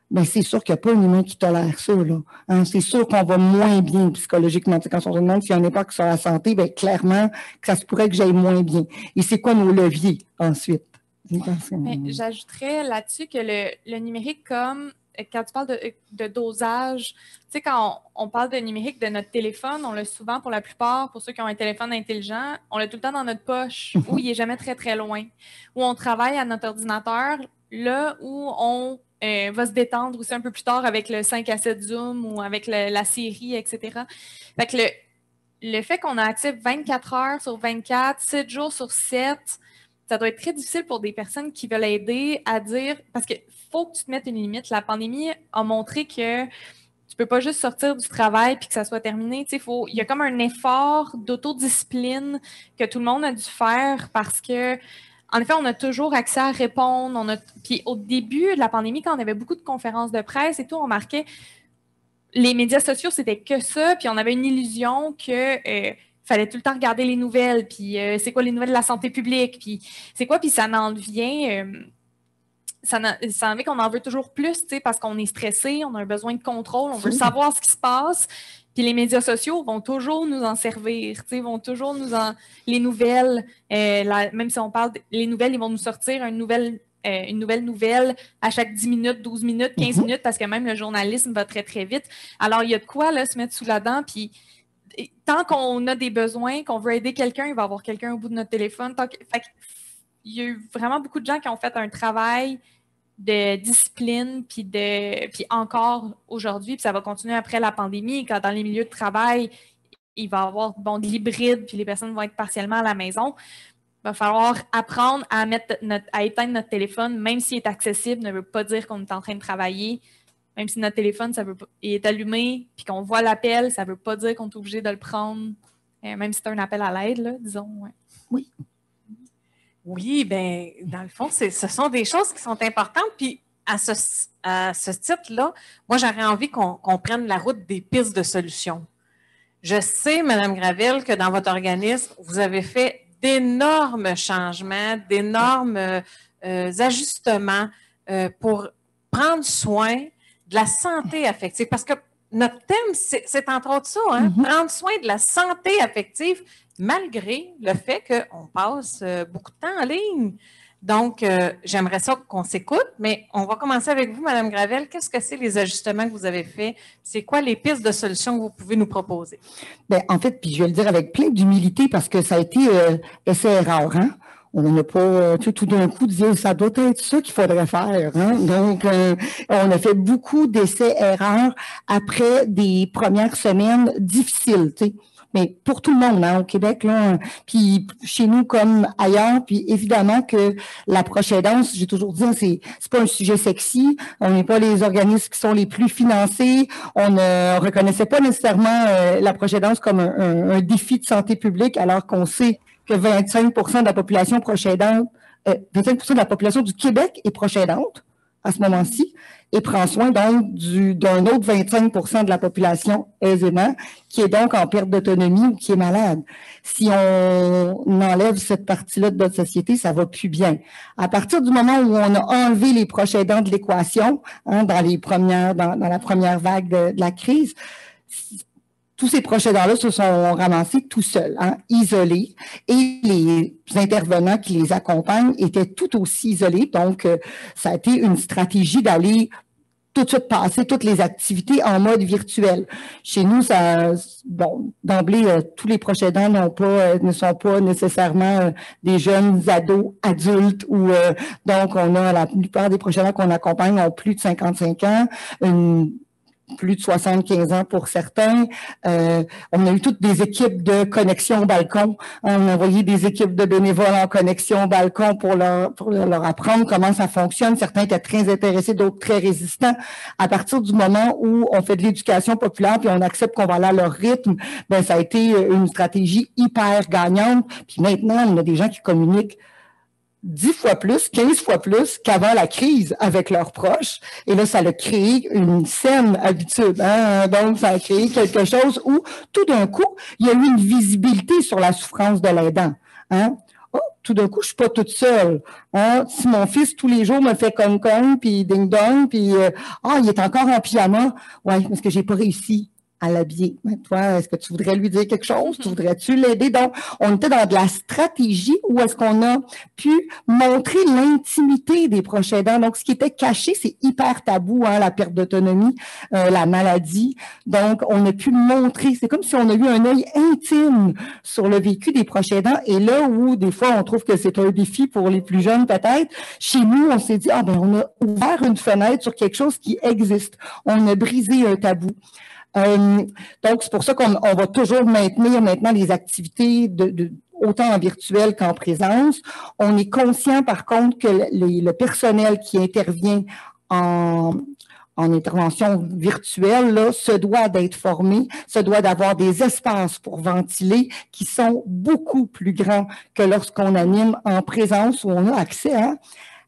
Mais c'est sûr qu'il n'y a pas un humain qui tolère ça. Là. Hein, c'est sûr qu'on va moins bien psychologiquement. Quand on se demande s'il y a un impact sur la santé, bien, clairement, que ça se pourrait que j'aille moins bien. Et c'est quoi nos leviers ensuite? Mais j'ajouterais là-dessus que le numérique, comme quand tu parles de dosage, tu sais, quand on parle de numérique de notre téléphone, on l'a souvent, pour la plupart, pour ceux qui ont un téléphone intelligent, on l'a tout le temps dans notre poche, où il n'est jamais très, très loin, où on travaille à notre ordinateur, là où on va se détendre aussi un peu plus tard avec le 5 à 7 Zoom ou avec la série, etc. Fait que le fait qu'on a accès 24 heures sur 24, 7 jours sur 7, ça doit être très difficile pour des personnes qui veulent aider à dire, parce qu'il faut que tu te mettes une limite. La pandémie a montré que tu peux pas juste sortir du travail puis que ça soit terminé. Il y a comme un effort d'autodiscipline que tout le monde a dû faire parce que, en effet, on a toujours accès à répondre. Puis au début de la pandémie, quand on avait beaucoup de conférences de presse et tout, on marquait les médias sociaux, c'était que ça, puis on avait une illusion que fallait tout le temps regarder les nouvelles, puis c'est quoi les nouvelles de la santé publique, puis c'est quoi, puis ça en devient... ça en fait qu'on en veut toujours plus, parce qu'on est stressé, on a un besoin de contrôle, on veut savoir ce qui se passe, puis les médias sociaux vont toujours nous en servir, vont toujours les nouvelles, même si on parle les nouvelles, ils vont nous sortir une nouvelle nouvelle à chaque 10 minutes, 12 minutes, 15 minutes, parce que même le journalisme va très, très vite. Alors, il y a de quoi là, se mettre sous la dent, puis tant qu'on a des besoins, qu'on veut aider quelqu'un, il va y avoir quelqu'un au bout de notre téléphone. Il y a eu vraiment beaucoup de gens qui ont fait un travail de discipline, puis encore aujourd'hui, puis ça va continuer après la pandémie, quand dans les milieux de travail, il va y avoir de l'hybride, puis les personnes vont être partiellement à la maison. Il va falloir apprendre à éteindre notre téléphone, même s'il est accessible, ne veut pas dire qu'on est en train de travailler. Même si notre téléphone il est allumé puis qu'on voit l'appel, ça ne veut pas dire qu'on est obligé de le prendre, même si c'est un appel à l'aide, là, disons. Ouais. Oui. Oui, bien, dans le fond, ce sont des choses qui sont importantes. Puis à ce titre-là, moi, j'aurais envie qu'on prenne la route des pistes de solutions. Je sais, Mme Gravel, que dans votre organisme, vous avez fait d'énormes changements, d'énormes ajustements pour prendre soin de la santé affective. Parce que notre thème, c'est entre autres ça, hein? Prendre soin de la santé affective, malgré le fait qu'on passe beaucoup de temps en ligne. Donc, j'aimerais ça qu'on s'écoute, mais on va commencer avec vous, Mme Gravel. Qu'est-ce que c'est les ajustements que vous avez faits? C'est quoi les pistes de solutions que vous pouvez nous proposer? Bien, en fait, puis je vais le dire avec plein d'humilité parce que ça a été essai-erreur, hein? On n'a pas tout d'un coup dit ça doit être ça qu'il faudrait faire. Hein? Donc, on a fait beaucoup d'essais-erreurs après des premières semaines difficiles, tu sais. Mais pour tout le monde, hein, au Québec, là, puis chez nous comme ailleurs, puis évidemment que la proche aidance, j'ai toujours dit, c'est pas un sujet sexy, on n'est pas les organismes qui sont les plus financés, on ne reconnaissait pas nécessairement la proche aidance comme un défi de santé publique, alors qu'on sait que 25% de la population proche aidante, 25% de la population du Québec est proche aidante à ce moment-ci, et prend soin donc d'un autre 25% de la population aisément, qui est donc en perte d'autonomie ou qui est malade. Si on enlève cette partie-là de notre société, ça va plus bien. À partir du moment où on a enlevé les proches aidants de l'équation, hein, dans la première vague de la crise, tous ces proches aidants-là se sont ramassés tout seuls, hein, isolés, et les intervenants qui les accompagnent étaient tout aussi isolés. Donc, ça a été une stratégie d'aller tout de suite passer toutes les activités en mode virtuel. Chez nous, d'emblée, tous les proches aidants ne sont pas nécessairement des jeunes ados, adultes, ou donc on a la plupart des proches aidants qu'on accompagne ont plus de 55 ans, plus de 75 ans pour certains. On a eu toutes des équipes de connexion au balcon. On a envoyé des équipes de bénévoles en connexion au balcon pour leur apprendre comment ça fonctionne. Certains étaient très intéressés, d'autres très résistants. À partir du moment où on fait de l'éducation populaire puis on accepte qu'on va aller à leur rythme, ben ça a été une stratégie hyper gagnante. Puis maintenant, on a des gens qui communiquent 10 fois plus, 15 fois plus qu'avant la crise avec leurs proches. Et là, ça a créé une saine habitude. Hein? Donc, ça a créé quelque chose où, tout d'un coup, il y a eu une visibilité sur la souffrance de l'aidant. Hein? Oh, tout d'un coup, je suis pas toute seule. Hein? Si mon fils, tous les jours, me fait con-con, puis ding-dong, puis il est encore en pyjama. Ouais, parce que j'ai pas réussi à l'habiller. Toi, est-ce que tu voudrais lui dire quelque chose? Tu voudrais-tu l'aider? Donc, on était dans de la stratégie où est-ce qu'on a pu montrer l'intimité des proches aidants. Donc, ce qui était caché, c'est hyper tabou, hein, la perte d'autonomie, la maladie. Donc, on a pu le montrer. C'est comme si on a eu un œil intime sur le vécu des proches aidants. Et là où, des fois, on trouve que c'est un défi pour les plus jeunes, peut-être, chez nous, on s'est dit, on a ouvert une fenêtre sur quelque chose qui existe. On a brisé un tabou. Donc, c'est pour ça qu'on va toujours maintenir maintenant les activités autant en virtuel qu'en présence. On est conscient, par contre, que le personnel qui intervient en intervention virtuelle, là, se doit d'être formé, se doit d'avoir des espaces pour ventiler qui sont beaucoup plus grands que lorsqu'on anime en présence où on a accès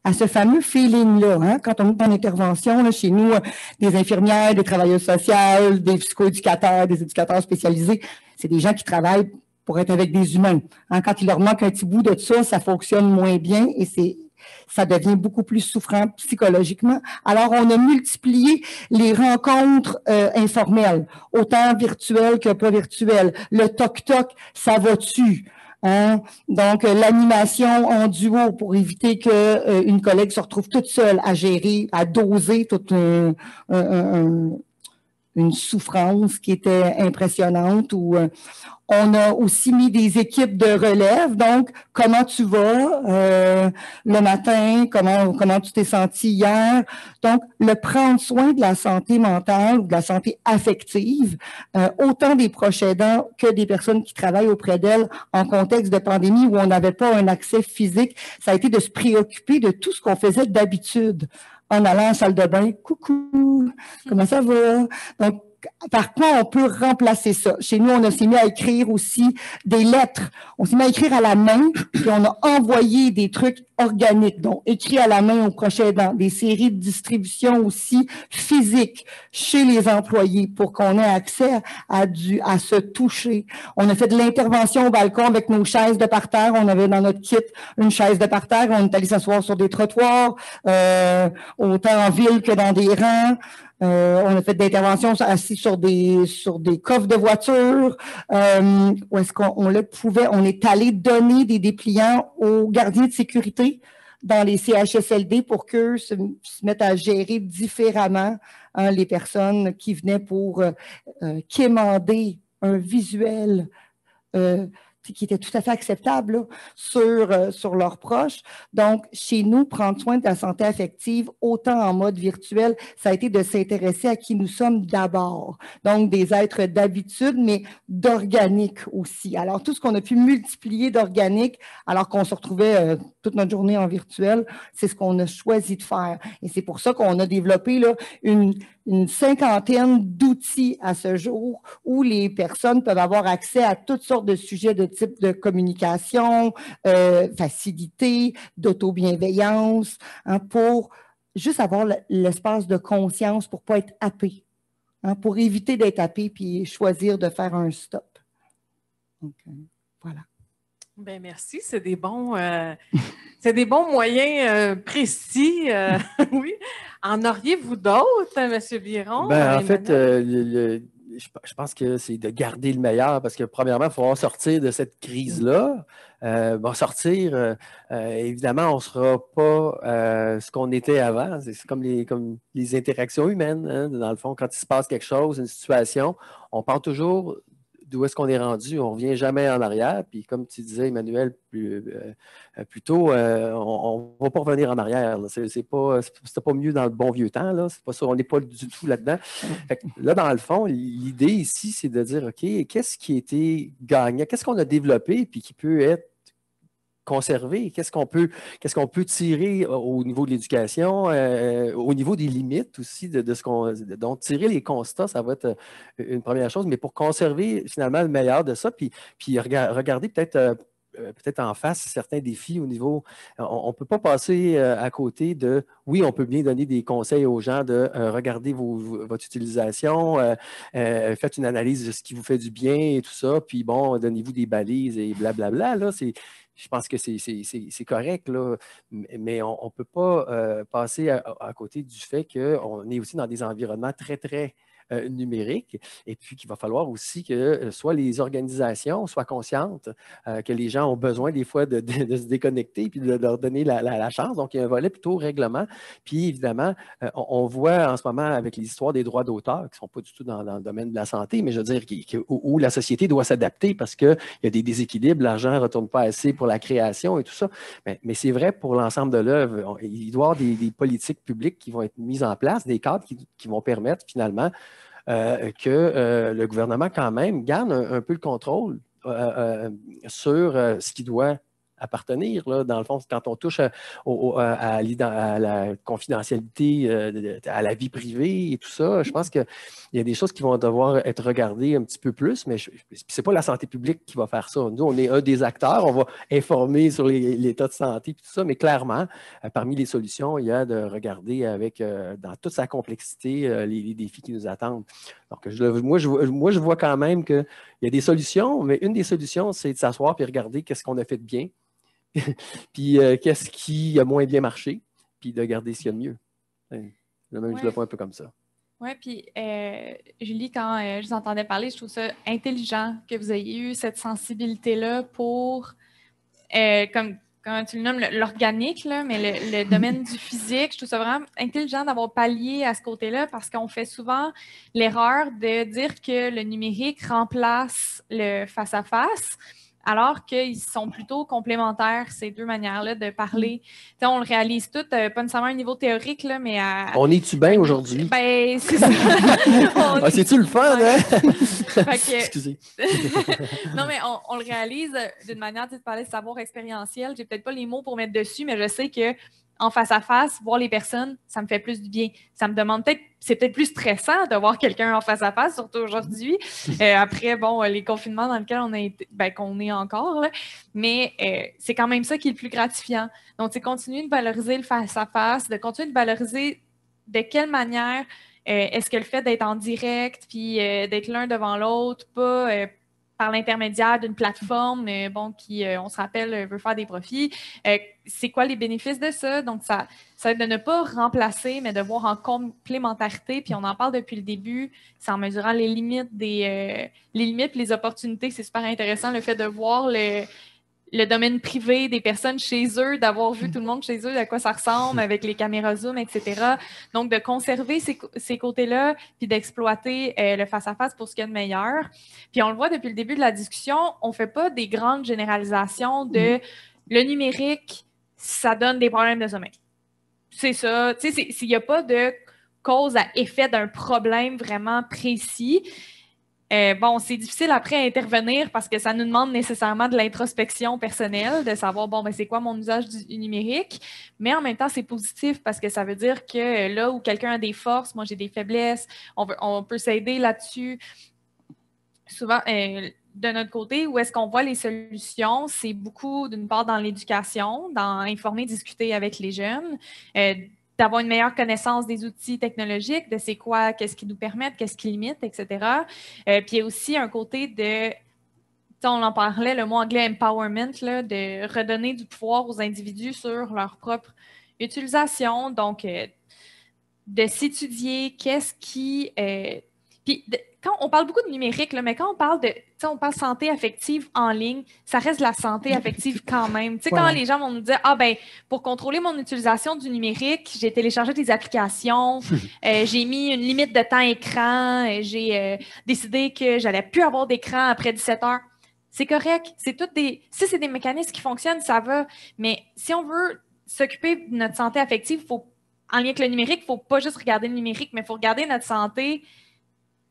à ce fameux feeling-là. Hein? Quand on est en intervention, là, chez nous, des infirmières, des travailleuses sociales, des psychoéducateurs, des éducateurs spécialisés, c'est des gens qui travaillent pour être avec des humains. Hein? Quand il leur manque un petit bout de ça, ça fonctionne moins bien et ça devient beaucoup plus souffrant psychologiquement. Alors, on a multiplié les rencontres informelles, autant virtuelles que pas virtuelles. Le toc-toc, ça va-tu? Hein? Donc, l'animation en duo pour éviter que une collègue se retrouve toute seule à gérer, à doser toute une souffrance qui était impressionnante. On a aussi mis des équipes de relève. Donc, comment tu vas le matin? Comment tu t'es senti hier? Donc, le prendre soin de la santé mentale ou de la santé affective, autant des proches aidants que des personnes qui travaillent auprès d'elles en contexte de pandémie où on n'avait pas un accès physique, ça a été de se préoccuper de tout ce qu'on faisait d'habitude. En allant en salle de bain, coucou, comment ça va? Donc, par quoi on peut remplacer ça? Chez nous, on s'est mis à écrire aussi des lettres. On s'est mis à écrire à la main, puis on a envoyé des trucs organiques, donc écrit à la main au prochain aidant, des séries de distribution aussi physiques chez les employés pour qu'on ait accès à se toucher. On a fait de l'intervention au balcon avec nos chaises de parterre. On avait dans notre kit une chaise de parterre. On est allé s'asseoir sur des trottoirs, autant en ville que dans des rangs. On a fait d'interventions assis sur des coffres de voitures, où est-ce qu'on le pouvait. On est allé donner des dépliants aux gardiens de sécurité dans les CHSLD pour qu'eux se mettent à gérer différemment les personnes qui venaient pour quémander un visuel qui était tout à fait acceptable là, sur leurs proches. Donc, chez nous, prendre soin de la santé affective, autant en mode virtuel, ça a été de s'intéresser à qui nous sommes d'abord. Donc, des êtres d'habitude, mais d'organique aussi. Alors, tout ce qu'on a pu multiplier d'organique, alors qu'on se retrouvait toute notre journée en virtuel, c'est ce qu'on a choisi de faire. Et c'est pour ça qu'on a développé là, une cinquantaine d'outils à ce jour où les personnes peuvent avoir accès à toutes sortes de sujets de type de communication, facilité, d'autobienveillance, hein, pour juste avoir l'espace de conscience pour ne pas être happé, hein, pour éviter d'être happé puis choisir de faire un stop. Donc, voilà. Bien, merci. C'est des bons moyens précis. Oui. En auriez-vous d'autres, M. Biron? En fait, je pense que c'est de garder le meilleur parce que, premièrement, il faut sortir de cette crise-là. Sortir, évidemment, on ne sera pas ce qu'on était avant. C'est comme les interactions humaines. Hein? Dans le fond, quand il se passe quelque chose, une situation, on part toujours d'où est-ce qu'on est rendu. On ne revient jamais en arrière. Puis comme tu disais, Emmanuel, plus tôt, on ne va pas revenir en arrière. C'était pas mieux dans le bon vieux temps. Là. C'est pas ça, on n'est pas du tout là-dedans. Fait que là, dans le fond, l'idée ici, c'est de dire, OK, qu'est-ce qui a été gagnant? Qu'est-ce qu'on a développé puis qui peut être conserver? Qu'est-ce qu'on peut tirer au niveau de l'éducation, au niveau des limites aussi de ce qu'on... Donc, tirer les constats, ça va être une première chose, mais pour conserver finalement le meilleur de ça, puis regarder peut-être en face certains défis au niveau... On ne peut pas passer à côté de... Oui, on peut bien donner des conseils aux gens de regarder votre utilisation, faites une analyse de ce qui vous fait du bien et tout ça, puis bon, donnez-vous des balises et blablabla. Là, je pense que c'est correct, là, mais on ne peut pas passer à côté du fait qu'on est aussi dans des environnements très, très numériques et puis qu'il va falloir aussi que soit les organisations soient conscientes que les gens ont besoin des fois de se déconnecter puis de leur donner la chance. Donc, il y a un volet plutôt règlement. Puis, évidemment, on voit en ce moment avec les histoires des droits d'auteur qui ne sont pas du tout dans le domaine de la santé, mais je veux dire où la société doit s'adapter parce qu'il y a des déséquilibres, l'argent ne retourne pas assez pour la création et tout ça. Mais c'est vrai pour l'ensemble de l'œuvre. Il doit y avoir des politiques publiques qui vont être mises en place, des cadres qui vont permettre finalement que le gouvernement, quand même, garde un peu le contrôle sur ce qui doit appartenir. Là, dans le fond, quand on touche à la confidentialité, à la vie privée et tout ça, je pense qu'il y a des choses qui vont devoir être regardées un petit peu plus, mais ce n'est pas la santé publique qui va faire ça. Nous, on est un des acteurs, on va informer sur l'état de santé et tout ça, mais clairement, parmi les solutions, il y a de regarder avec, dans toute sa complexité, les défis qui nous attendent. Donc, moi, je vois quand même qu'il y a des solutions, mais une des solutions, c'est de s'asseoir et regarder qu'est-ce qu'on a fait de bien, puis qu'est-ce qui a moins bien marché, puis de regarder ce qu'il y a de mieux. Je le vois un peu comme ça. Oui, puis Julie, quand je vous entendais parler, je trouve ça intelligent que vous ayez eu cette sensibilité-là pour, comme tu le nommes, l'organique, là, mais le domaine du physique. Je trouve ça vraiment intelligent d'avoir pallié à ce côté-là parce qu'on fait souvent l'erreur de dire que le numérique remplace le face-à-face. Alors qu'ils sont plutôt complémentaires, ces deux manières-là de parler. T'sais, on le réalise tout, pas nécessairement à un niveau théorique, là, mais On est-tu bien aujourd'hui? Ben, c'est ça. C'est-tu le fun, hein? Excusez. Non, mais on le réalise d'une manière, tu parlais de savoir expérientiel. J'ai peut-être pas les mots pour mettre dessus, mais je sais que en face à face, voir les personnes, ça me fait plus du bien. Ça me demande c'est peut-être plus stressant de voir quelqu'un en face à face, surtout aujourd'hui. Après, bon, les confinements dans lesquels on a été, qu'on est encore, là. Mais c'est quand même ça qui est le plus gratifiant. Donc, c'est continuer de valoriser le face à face, de continuer de valoriser de quelle manière est-ce que le fait d'être en direct, puis d'être l'un devant l'autre, pas par l'intermédiaire d'une plateforme qui, on se rappelle, veut faire des profits. C'est quoi les bénéfices de ça? Donc, ça va être de ne pas remplacer, mais de voir en complémentarité. Puis on en parle depuis le début, c'est en mesurant les limites les limites et les opportunités. C'est super intéressant, le fait de voir le domaine privé des personnes chez eux, d'avoir vu tout le monde chez eux, à quoi ça ressemble avec les caméras Zoom, etc. Donc, de conserver ces côtés-là, puis d'exploiter le face-à-face pour ce qu'il y a de meilleur. Puis, on le voit depuis le début de la discussion, on ne fait pas des grandes généralisations de le numérique, ça donne des problèmes de sommeil. C'est ça. Tu sais, s'il n'y a pas de cause à effet d'un problème vraiment précis, c'est difficile après à intervenir parce que ça nous demande nécessairement de l'introspection personnelle, de savoir, c'est quoi mon usage du numérique, mais en même temps, c'est positif parce que ça veut dire que là où quelqu'un a des forces, moi j'ai des faiblesses, on peut s'aider là-dessus. Souvent, de notre côté, où est-ce qu'on voit les solutions, c'est beaucoup, d'une part, dans l'éducation, dans informer, discuter avec les jeunes, d'avoir une meilleure connaissance des outils technologiques, de c'est quoi, qu'est-ce qui nous permettent, qu'est-ce qui limite, etc. Puis il y a aussi un côté de, on en parlait, le mot anglais empowerment, là, de redonner du pouvoir aux individus sur leur propre utilisation. Donc, de s'étudier qu'est-ce qui... quand on parle beaucoup de numérique, là, mais quand on parle santé affective en ligne, ça reste de la santé affective quand même. Quand les gens vont nous dire, pour contrôler mon utilisation du numérique, j'ai téléchargé des applications, j'ai mis une limite de temps écran, j'ai décidé que j'allais plus avoir d'écran après 17 heures. C'est correct. Si c'est des mécanismes qui fonctionnent, ça va. Mais si on veut s'occuper de notre santé affective, en lien avec le numérique, il ne faut pas juste regarder le numérique, mais il faut regarder notre santé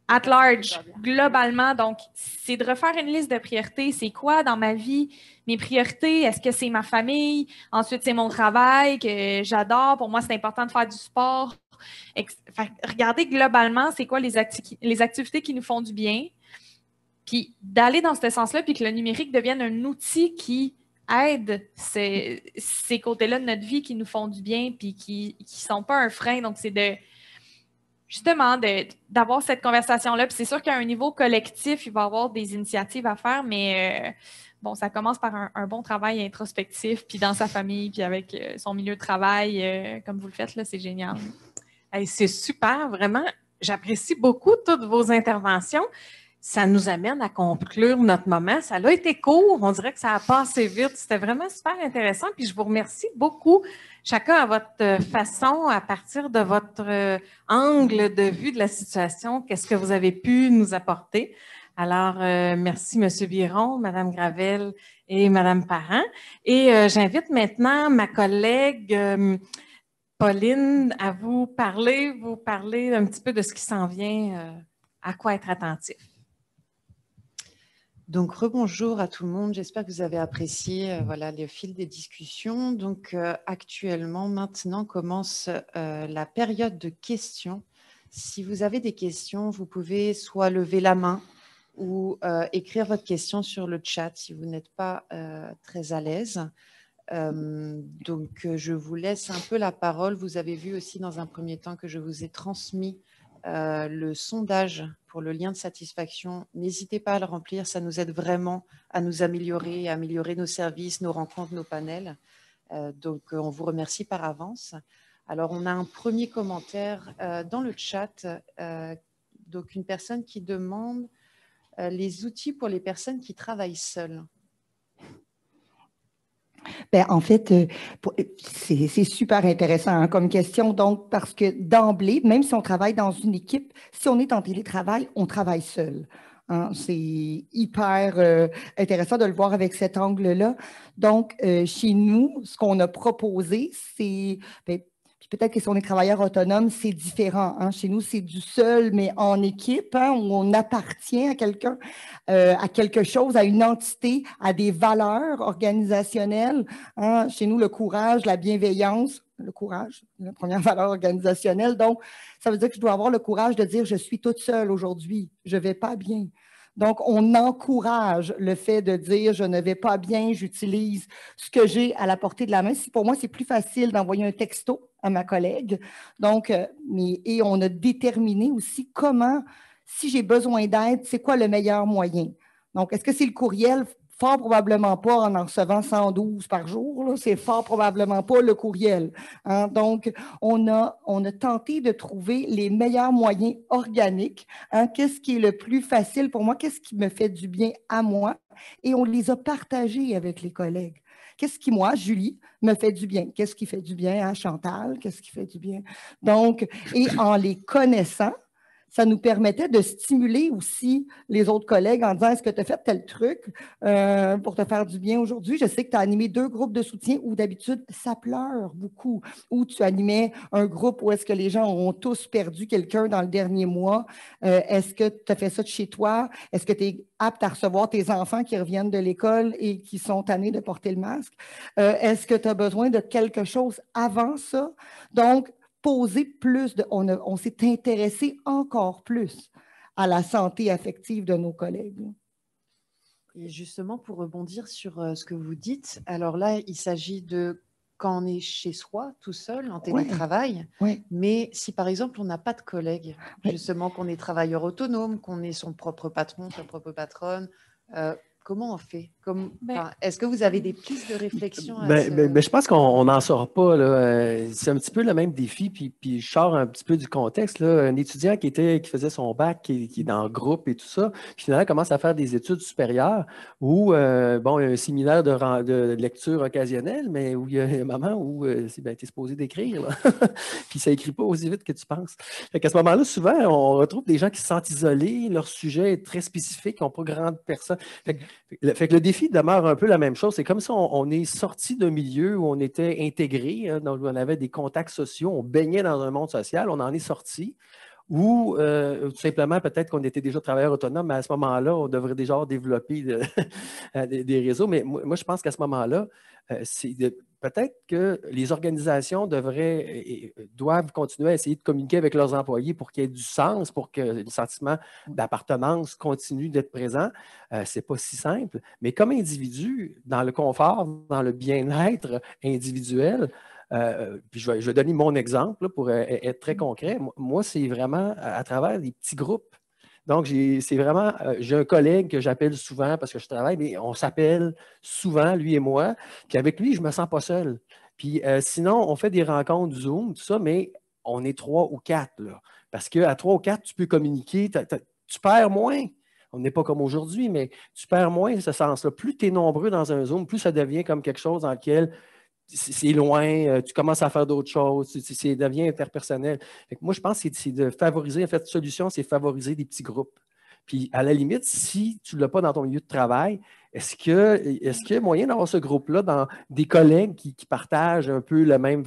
at large, globalement. Donc, c'est de refaire une liste de priorités. C'est quoi dans ma vie mes priorités? Est-ce que c'est ma famille? Ensuite, c'est mon travail que j'adore. Pour moi, c'est important de faire du sport. Regardez globalement, c'est quoi les activités qui nous font du bien. Puis d'aller dans ce sens-là, puis que le numérique devienne un outil qui aide ces côtés-là de notre vie qui nous font du bien, puis qui ne sont pas un frein. Donc, c'est justement d'avoir cette conversation-là. Puis c'est sûr qu'à un niveau collectif, il va y avoir des initiatives à faire, mais ça commence par un bon travail introspectif, puis dans sa famille, puis avec son milieu de travail, comme vous le faites, là, c'est génial. C'est super, vraiment. J'apprécie beaucoup toutes vos interventions. Ça nous amène à conclure notre moment. Ça a été court, on dirait que ça a passé vite. C'était vraiment super intéressant. Puis je vous remercie beaucoup, chacun à votre façon, à partir de votre angle de vue de la situation, qu'est-ce que vous avez pu nous apporter. Alors, merci M. Biron, Mme Gravel et Mme Parent. Et j'invite maintenant ma collègue Pauline à vous parler un petit peu de ce qui s'en vient à quoi être attentif. Donc, rebonjour à tout le monde. J'espère que vous avez apprécié voilà, le fil des discussions. Donc, actuellement, maintenant commence la période de questions. Si vous avez des questions, vous pouvez soit lever la main ou écrire votre question sur le chat si vous n'êtes pas très à l'aise. Donc, je vous laisse un peu la parole. Vous avez vu aussi dans un premier temps que je vous ai transmis le sondage pour le lien de satisfaction. N'hésitez pas à le remplir, ça nous aide vraiment à nous améliorer, à améliorer nos services, nos rencontres, nos panels. Donc, on vous remercie par avance. Alors, on a un premier commentaire dans le chat. Donc, une personne qui demande les outils pour les personnes qui travaillent seules. Ben, en fait, c'est super intéressant hein, comme question, donc, parce que d'emblée, même si on travaille dans une équipe, si on est en télétravail, on travaille seul. Hein, c'est hyper intéressant de le voir avec cet angle-là. Donc, chez nous, ce qu'on a proposé, c'est... Ben, peut-être que si on est travailleur autonome, c'est différent. Hein. Chez nous, c'est du seul, mais en équipe, hein, où on appartient à quelqu'un, à quelque chose, à une entité, à des valeurs organisationnelles. Hein. Chez nous, le courage, la bienveillance, le courage, la première valeur organisationnelle. Donc, ça veut dire que je dois avoir le courage de dire « je suis toute seule aujourd'hui, je ne vais pas bien ». Donc, on encourage le fait de dire « je ne vais pas bien, j'utilise ce que j'ai à la portée de la main ». Pour moi, c'est plus facile d'envoyer un texto à ma collègue. Donc, et on a déterminé aussi comment, si j'ai besoin d'aide, c'est quoi le meilleur moyen. Donc, est-ce que c'est le courriel? Fort probablement pas en recevant 112 par jour. C'est fort probablement pas le courriel. Hein? Donc, on a tenté de trouver les meilleurs moyens organiques. Hein? Qu'est-ce qui est le plus facile pour moi? Qu'est-ce qui me fait du bien à moi? Et on les a partagés avec les collègues. Qu'est-ce qui, moi, Julie, me fait du bien? Qu'est-ce qui fait du bien à Chantal? Qu'est-ce qui fait du bien? Donc, et en les connaissant, ça nous permettait de stimuler aussi les autres collègues en disant « Est-ce que tu as fait tel truc pour te faire du bien aujourd'hui? Je sais que tu as animé 2 groupes de soutien où d'habitude, ça pleure beaucoup. Ou tu animais un groupe où est-ce que les gens ont tous perdu quelqu'un dans le dernier mois. Est-ce que tu as fait ça de chez toi? Est-ce que tu es apte à recevoir tes enfants qui reviennent de l'école et qui sont tannés de porter le masque? Est-ce que tu as besoin de quelque chose avant ça? » Donc, poser plus on s'est intéressé encore plus à la santé affective de nos collègues. Et justement, pour rebondir sur ce que vous dites, alors là, il s'agit de quand on est chez soi, tout seul, en télétravail, mais si par exemple, on n'a pas de collègues, justement, qu'on est travailleur autonome, qu'on est son propre patron, sa propre patronne, comment on fait? Est-ce que vous avez des pistes de réflexion? Je pense qu'on n'en sort pas. C'est un petit peu le même défi, puis je sors un petit peu du contexte. Là. Un étudiant qui faisait son bac, qui est dans le groupe et tout ça, puis finalement commence à faire des études supérieures où, un séminaire de lecture occasionnelle, mais où il y a un moment où tu es supposé d'écrire, puis ça n'écrit pas aussi vite que tu penses. À ce moment-là, souvent, on retrouve des gens qui se sentent isolés, leur sujet est très spécifique, ils n'ont pas grande personne. Fait que le défi demeure un peu la même chose. C'est comme si on est sorti d'un milieu où on était intégré, hein, donc on avait des contacts sociaux, on baignait dans un monde social, on en est sorti. Ou tout simplement, peut-être qu'on était déjà travailleur autonome, mais à ce moment-là, on devrait déjà avoir développé des réseaux. Mais moi, je pense qu'à ce moment-là, peut-être que les organisations doivent continuer à essayer de communiquer avec leurs employés pour qu'il y ait du sens, pour que le sentiment d'appartenance continue d'être présent. Ce n'est pas si simple. Mais comme individu, dans le confort, dans le bien-être individuel, puis je vais donner mon exemple là, pour être très concret. Moi, c'est vraiment à travers des petits groupes. Donc, j'ai un collègue que j'appelle souvent parce que je travaille, mais on s'appelle souvent, lui et moi. Puis avec lui, je ne me sens pas seul. Puis sinon, on fait des rencontres Zoom, tout ça, mais on est 3 ou 4. Là, parce qu'à 3 ou 4, tu peux communiquer, tu perds moins. On n'est pas comme aujourd'hui, mais tu perds moins ce sens-là. Plus tu es nombreux dans un Zoom, plus ça devient comme quelque chose dans lequel c'est loin, tu commences à faire d'autres choses, ça devient interpersonnel. Moi, je pense que c'est de favoriser, en fait, la solution, c'est favoriser des petits groupes. Puis, à la limite, si tu ne l'as pas dans ton milieu de travail, Est-ce qu'il y a moyen d'avoir ce groupe-là dans des collègues qui partagent un peu le même,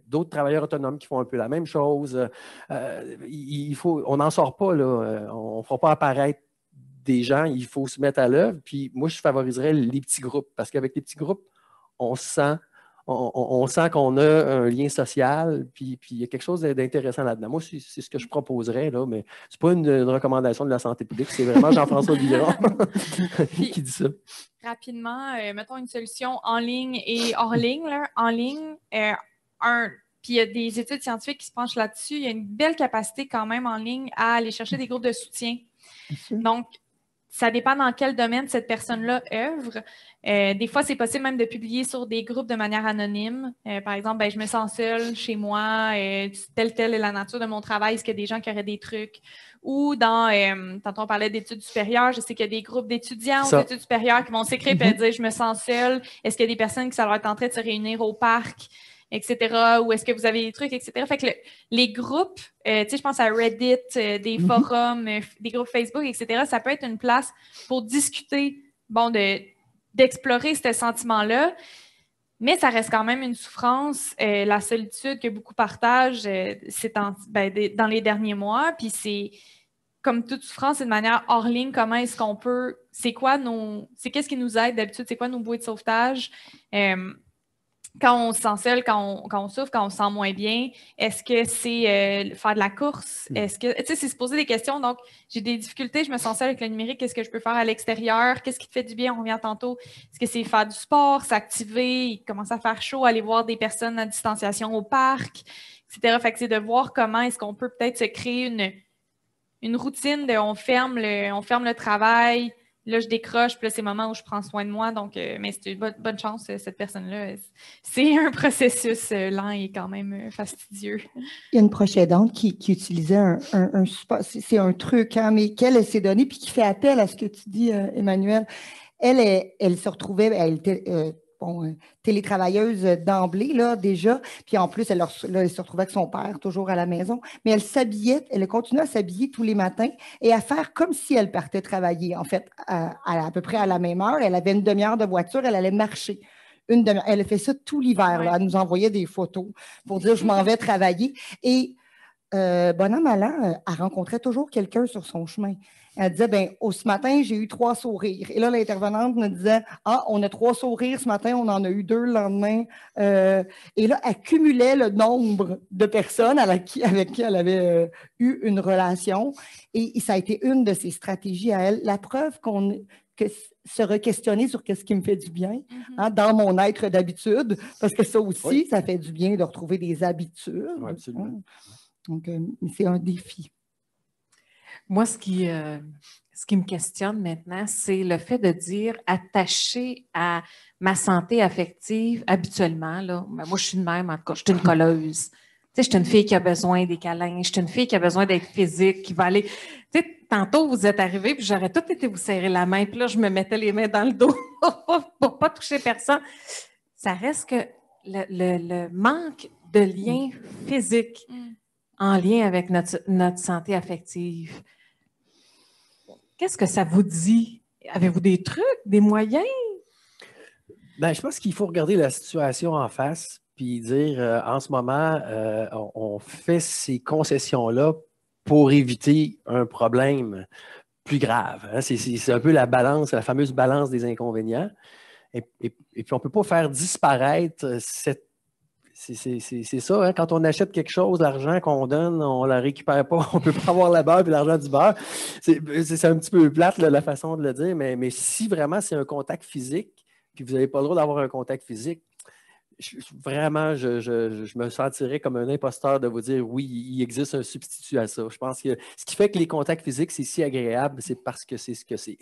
d'autres travailleurs autonomes qui font un peu la même chose? On n'en sort pas, là. On ne fera pas apparaître des gens, il faut se mettre à l'œuvre. Puis moi, je favoriserais les petits groupes parce qu'avec les petits groupes, on sent qu'on a un lien social, puis il y a quelque chose d'intéressant là-dedans. Moi, c'est ce que je proposerais, là, mais ce n'est pas une recommandation de la santé publique, c'est vraiment Jean-François Biron qui dit ça. Rapidement, mettons une solution en ligne et hors ligne. Là. En ligne, puis il y a des études scientifiques qui se penchent là-dessus. Il y a une belle capacité quand même en ligne à aller chercher des groupes de soutien. Donc, ça dépend dans quel domaine cette personne-là œuvre. Des fois, c'est possible même de publier sur des groupes de manière anonyme. Par exemple, je me sens seule chez moi, telle est la nature de mon travail, est-ce qu'il y a des gens qui auraient des trucs? Ou tantôt on parlait d'études supérieures, je sais qu'il y a des groupes d'étudiants aux études supérieures qui vont s'écrire et dire « je me sens seule », est-ce qu'il y a des personnes qui ça leur tenterait de se réunir au parc, etc. Ou est-ce que vous avez des trucs, etc. Fait que les groupes, je pense à Reddit, des forums, des groupes Facebook, etc., ça peut être une place pour discuter, d'explorer ce sentiment-là, mais ça reste quand même une souffrance. La solitude que beaucoup partagent, c'est dans les derniers mois, puis c'est comme toute souffrance, c'est de manière hors ligne, comment est-ce qu'on peut, qu'est-ce qui nous aide d'habitude, c'est quoi nos bouées de sauvetage? Quand on se sent seul, quand on souffre, quand on se sent moins bien, est-ce que c'est faire de la course? Est-ce que, c'est se poser des questions. Donc, j'ai des difficultés, je me sens seule avec le numérique, qu'est-ce que je peux faire à l'extérieur? Qu'est-ce qui te fait du bien? On revient tantôt. Est-ce que c'est faire du sport, s'activer, il commence à faire chaud, aller voir des personnes à distanciation au parc, etc. Fait que c'est de voir comment est-ce qu'on peut peut-être se créer une routine de on ferme le travail. Là, je décroche, puis là, c'est le moment où je prends soin de moi. Donc, mais c'est une bonne chance, cette personne-là. C'est un processus lent et quand même fastidieux. Il y a une proche aidante qui utilisait un support, c'est un truc, hein, mais qu'elle s'est donné, puis qui fait appel à ce que tu dis, Emmanuel. Elle se retrouvait, elle était télétravailleuse d'emblée, là, déjà. Puis en plus, elle se retrouvait avec son père, toujours à la maison. Mais elle continuait à s'habiller tous les matins et à faire comme si elle partait travailler. En fait, à peu près à la même heure, elle avait une demi-heure de voiture, elle allait marcher. Elle a fait ça tout l'hiver. Ouais. Elle nous envoyait des photos pour dire « je m'en vais travailler ». Et bon an, mal an, elle rencontrait toujours quelqu'un sur son chemin. Elle disait, ce matin, j'ai eu 3 sourires. Et là, l'intervenante me disait, on a 3 sourires ce matin, on en a eu 2 le lendemain. Et là, elle cumulait le nombre de personnes avec qui elle avait eu une relation. Et ça a été une de ses stratégies à elle. La preuve que se re-questionner sur qu'est-ce qui me fait du bien dans mon être d'habitude, parce que ça aussi, ça fait du bien de retrouver des habitudes. Oui, absolument. Donc, c'est un défi. Moi, ce qui me questionne maintenant, c'est le fait de dire attaché à ma santé affective habituellement. Là, moi, je suis de même, en tout cas, je suis une colleuse. Je suis une fille qui a besoin des câlins, je suis une fille qui a besoin d'être physique, qui va aller. Tantôt, vous êtes arrivés, puis j'aurais tout été vous serrer la main, puis là, je me mettais les mains dans le dos pour ne pas toucher personne. Ça reste que le manque de lien physique en lien avec notre santé affective. Qu'est-ce que ça vous dit? Avez-vous des trucs, des moyens? Je pense qu'il faut regarder la situation en face puis dire, en ce moment, on fait ces concessions-là pour éviter un problème plus grave. Hein? C'est un peu la fameuse balance des inconvénients. Et puis, on ne peut pas faire disparaître cette C'est ça, hein? Quand on achète quelque chose, l'argent qu'on donne, on ne la récupère pas. On ne peut pas avoir la beurre et l'argent du beurre. C'est un petit peu plate, là, la façon de le dire, mais si vraiment c'est un contact physique, puis vous n'avez pas le droit d'avoir un contact physique, je me sentirais comme un imposteur de vous dire oui, il existe un substitut à ça. Je pense que ce qui fait que les contacts physiques, c'est si agréable, c'est parce que c'est ce que c'est.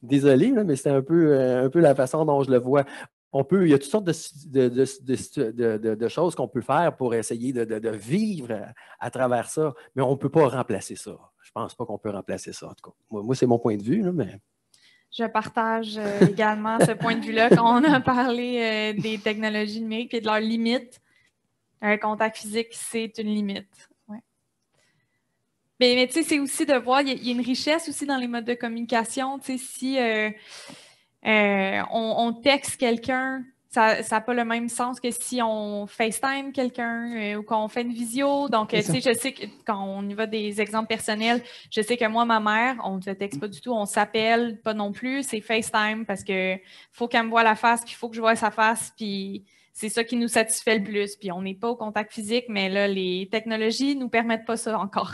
Désolé, là, mais c'est un peu la façon dont je le vois. Il y a toutes sortes de choses qu'on peut faire pour essayer de vivre à travers ça, mais on ne peut pas remplacer ça. Je ne pense pas qu'on peut remplacer ça, en tout cas. Moi c'est mon point de vue, là, mais... Je partage également ce point de vue-là quand on a parlé des technologies numériques et de leurs limites. Un contact physique, c'est une limite. Ouais. Mais tu sais, c'est aussi de voir, il y a une richesse aussi dans les modes de communication. Tu sais, si On texte quelqu'un, ça n'a pas le même sens que si on FaceTime quelqu'un ou qu'on fait une visio. Donc, tu sais, je sais que quand on y va des exemples personnels, je sais que moi, ma mère, on ne se texte pas du tout, on s'appelle pas non plus, c'est FaceTime parce que faut qu'elle me voie la face, puis il faut que je voie sa face, puis c'est ça qui nous satisfait le plus. Puis on n'est pas au contact physique, mais là, les technologies ne nous permettent pas ça encore.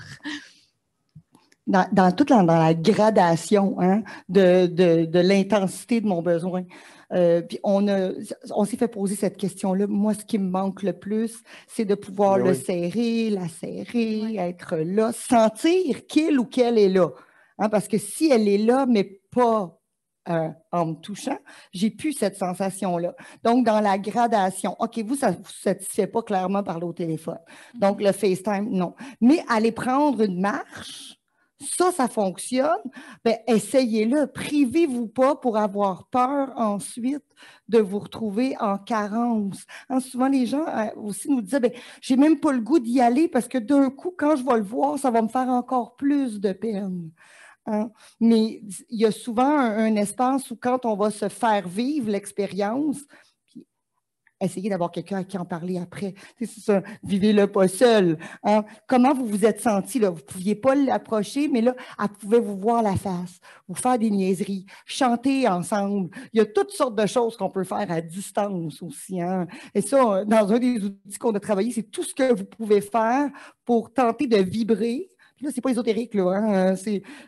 Dans la gradation hein, de l'intensité de mon besoin. Puis on s'est fait poser cette question-là. Moi, ce qui me manque le plus, c'est de pouvoir le serrer, la serrer, être là, sentir qu'il ou qu'elle est là. Hein, parce que si elle est là, mais pas en me touchant, j'ai plus cette sensation-là. Donc, dans la gradation, OK, vous, ça ne vous satisfait pas clairement parler au téléphone. Donc, le FaceTime, non. Mais aller prendre une marche, ça fonctionne, bien, essayez-le. Privez-vous pas pour avoir peur ensuite de vous retrouver en carence. Hein, souvent, les gens aussi nous disaient, bien, j'ai même pas le goût d'y aller parce que d'un coup, quand je vais le voir, ça va me faire encore plus de peine. Hein? Mais il y a souvent un espace où quand on va se faire vivre l'expérience, essayez d'avoir quelqu'un à qui en parler après. C'est ça, vivez-le pas seul. Hein? Comment vous vous êtes senti? Là? Vous ne pouviez pas l'approcher, mais là, elle pouvait vous voir la face, vous faire des niaiseries, chanter ensemble. Il y a toutes sortes de choses qu'on peut faire à distance aussi. Hein? Et ça, dans un des outils qu'on a travaillé, c'est tout ce que vous pouvez faire pour tenter de vibrer. Puis là, c'est pas ésotérique, là. Hein?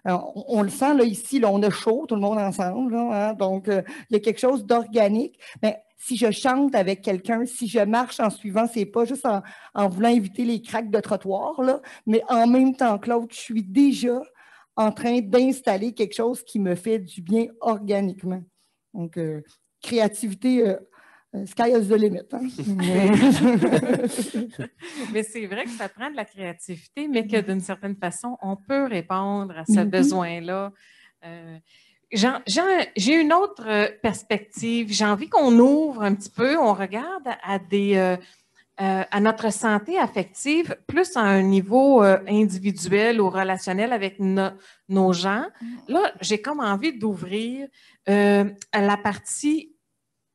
On le sent, là, ici, là, on a chaud, tout le monde ensemble. Là, hein? Donc, il y a quelque chose d'organique. Mais si je chante avec quelqu'un, si je marche en suivant, c'est pas juste en voulant éviter les craques de trottoir, là, mais en même temps que l'autre, je suis déjà en train d'installer quelque chose qui me fait du bien organiquement. Donc, créativité, sky is the limit. Hein? Mais c'est vrai que ça prend de la créativité, mais que d'une certaine façon, on peut répondre à ce besoin-là. J'ai une autre perspective. J'ai envie qu'on ouvre un petit peu, on regarde à notre santé affective, plus à un niveau individuel ou relationnel avec nos gens. Là, j'ai comme envie d'ouvrir la partie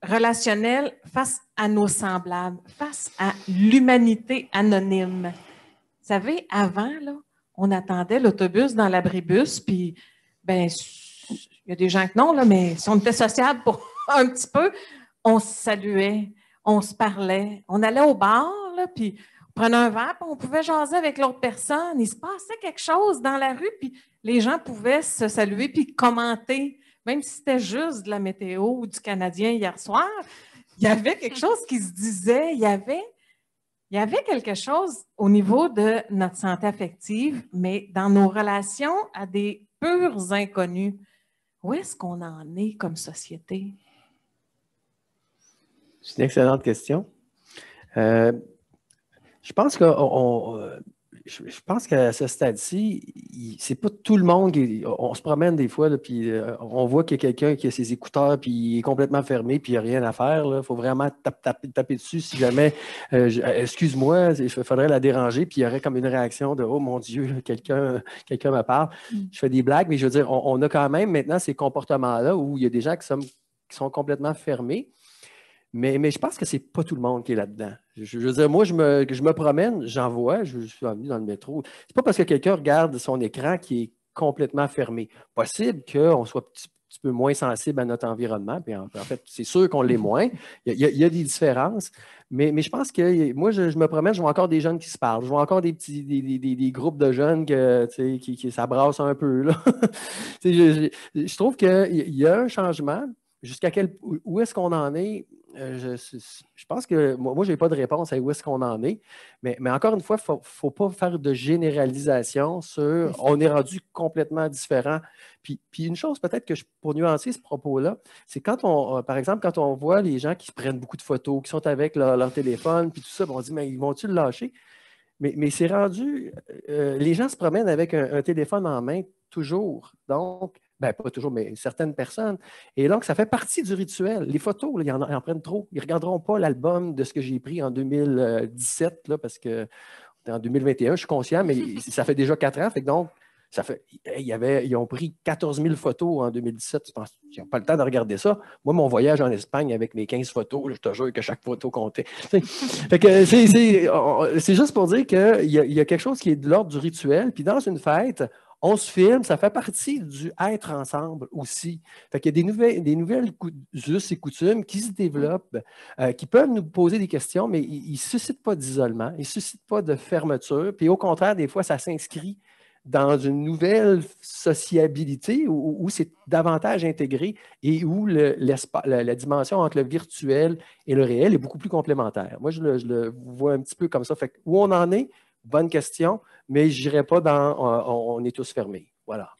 relationnelle face à nos semblables, face à l'humanité anonyme. Vous savez, avant, là, on attendait l'autobus dans l'abribus, puis, ben, il y a des gens que non, là, mais si on était sociable pour un petit peu, on se saluait, on se parlait, on allait au bar, là, puis on prenait un verre, puis on pouvait jaser avec l'autre personne. Il se passait quelque chose dans la rue, puis les gens pouvaient se saluer puis commenter, même si c'était juste de la météo ou du Canadien hier soir. Il y avait quelque chose qui se disait, il y avait quelque chose au niveau de notre santé affective, mais dans nos relations à des purs inconnus. Où est-ce qu'on en est comme société? C'est une excellente question. Je pense qu'à ce stade-ci, c'est pas tout le monde on se promène des fois, là, puis on voit qu'il y a quelqu'un qui a ses écouteurs, puis il est complètement fermé, puis il n'y a rien à faire. Il faut vraiment taper dessus si jamais, excuse-moi, il faudrait la déranger, puis il y aurait comme une réaction de « Oh mon Dieu, quelqu'un me parle ». Je fais des blagues, mais je veux dire, on a quand même maintenant ces comportements-là où il y a des gens qui sont complètement fermés. Mais je pense que ce n'est pas tout le monde qui est là-dedans. Je veux dire, moi, je me promène, j'en vois, je suis venu dans le métro. C'est pas parce que quelqu'un regarde son écran qui est complètement fermé. Possible qu'on soit un petit peu moins sensible à notre environnement. Puis en fait, c'est sûr qu'on l'est moins. Il y a des différences. Mais je pense que moi, je me promène, je vois encore des jeunes qui se parlent. Je vois encore des groupes de jeunes qui s'abrassent un peu. Là. Je trouve qu'il y a un changement. Où est-ce qu'on en est? Je pense que moi je n'ai pas de réponse à où est-ce qu'on en est. Mais encore une fois, il ne faut pas faire de généralisation sur on est rendu complètement différent. Puis une chose peut-être que pour nuancer ce propos-là, c'est par exemple, quand on voit les gens qui se prennent beaucoup de photos, qui sont avec leur téléphone, puis tout ça, on dit, mais ils vont-tu le lâcher? Mais c'est rendu, les gens se promènent avec un téléphone en main toujours. Donc, pas toujours, mais certaines personnes. Et donc, ça fait partie du rituel. Les photos, là, ils en prennent trop. Ils ne regarderont pas l'album de ce que j'ai pris en 2017, là, parce que en 2021, je suis conscient, mais ça fait déjà 4 ans. Fait que donc, Ils ont pris 14 000 photos en 2017. Ils n'ont pas le temps de regarder ça. Moi, mon voyage en Espagne avec mes 15 photos, je te jure que chaque photo comptait. Fait que c'est juste pour dire qu'il y a quelque chose qui est de l'ordre du rituel. Puis dans une fête, on se filme, ça fait partie du être ensemble aussi. Fait qu'il y a des nouvelles us et coutumes qui se développent, qui peuvent nous poser des questions, mais ils ne suscitent pas d'isolement, ils ne suscitent pas de fermeture. Puis au contraire, des fois, ça s'inscrit dans une nouvelle sociabilité où c'est davantage intégré et où la dimension entre le virtuel et le réel est beaucoup plus complémentaire. Moi, je le vois un petit peu comme ça. Fait que où on en est, bonne question, mais je n'irai pas dans on est tous fermés. Voilà.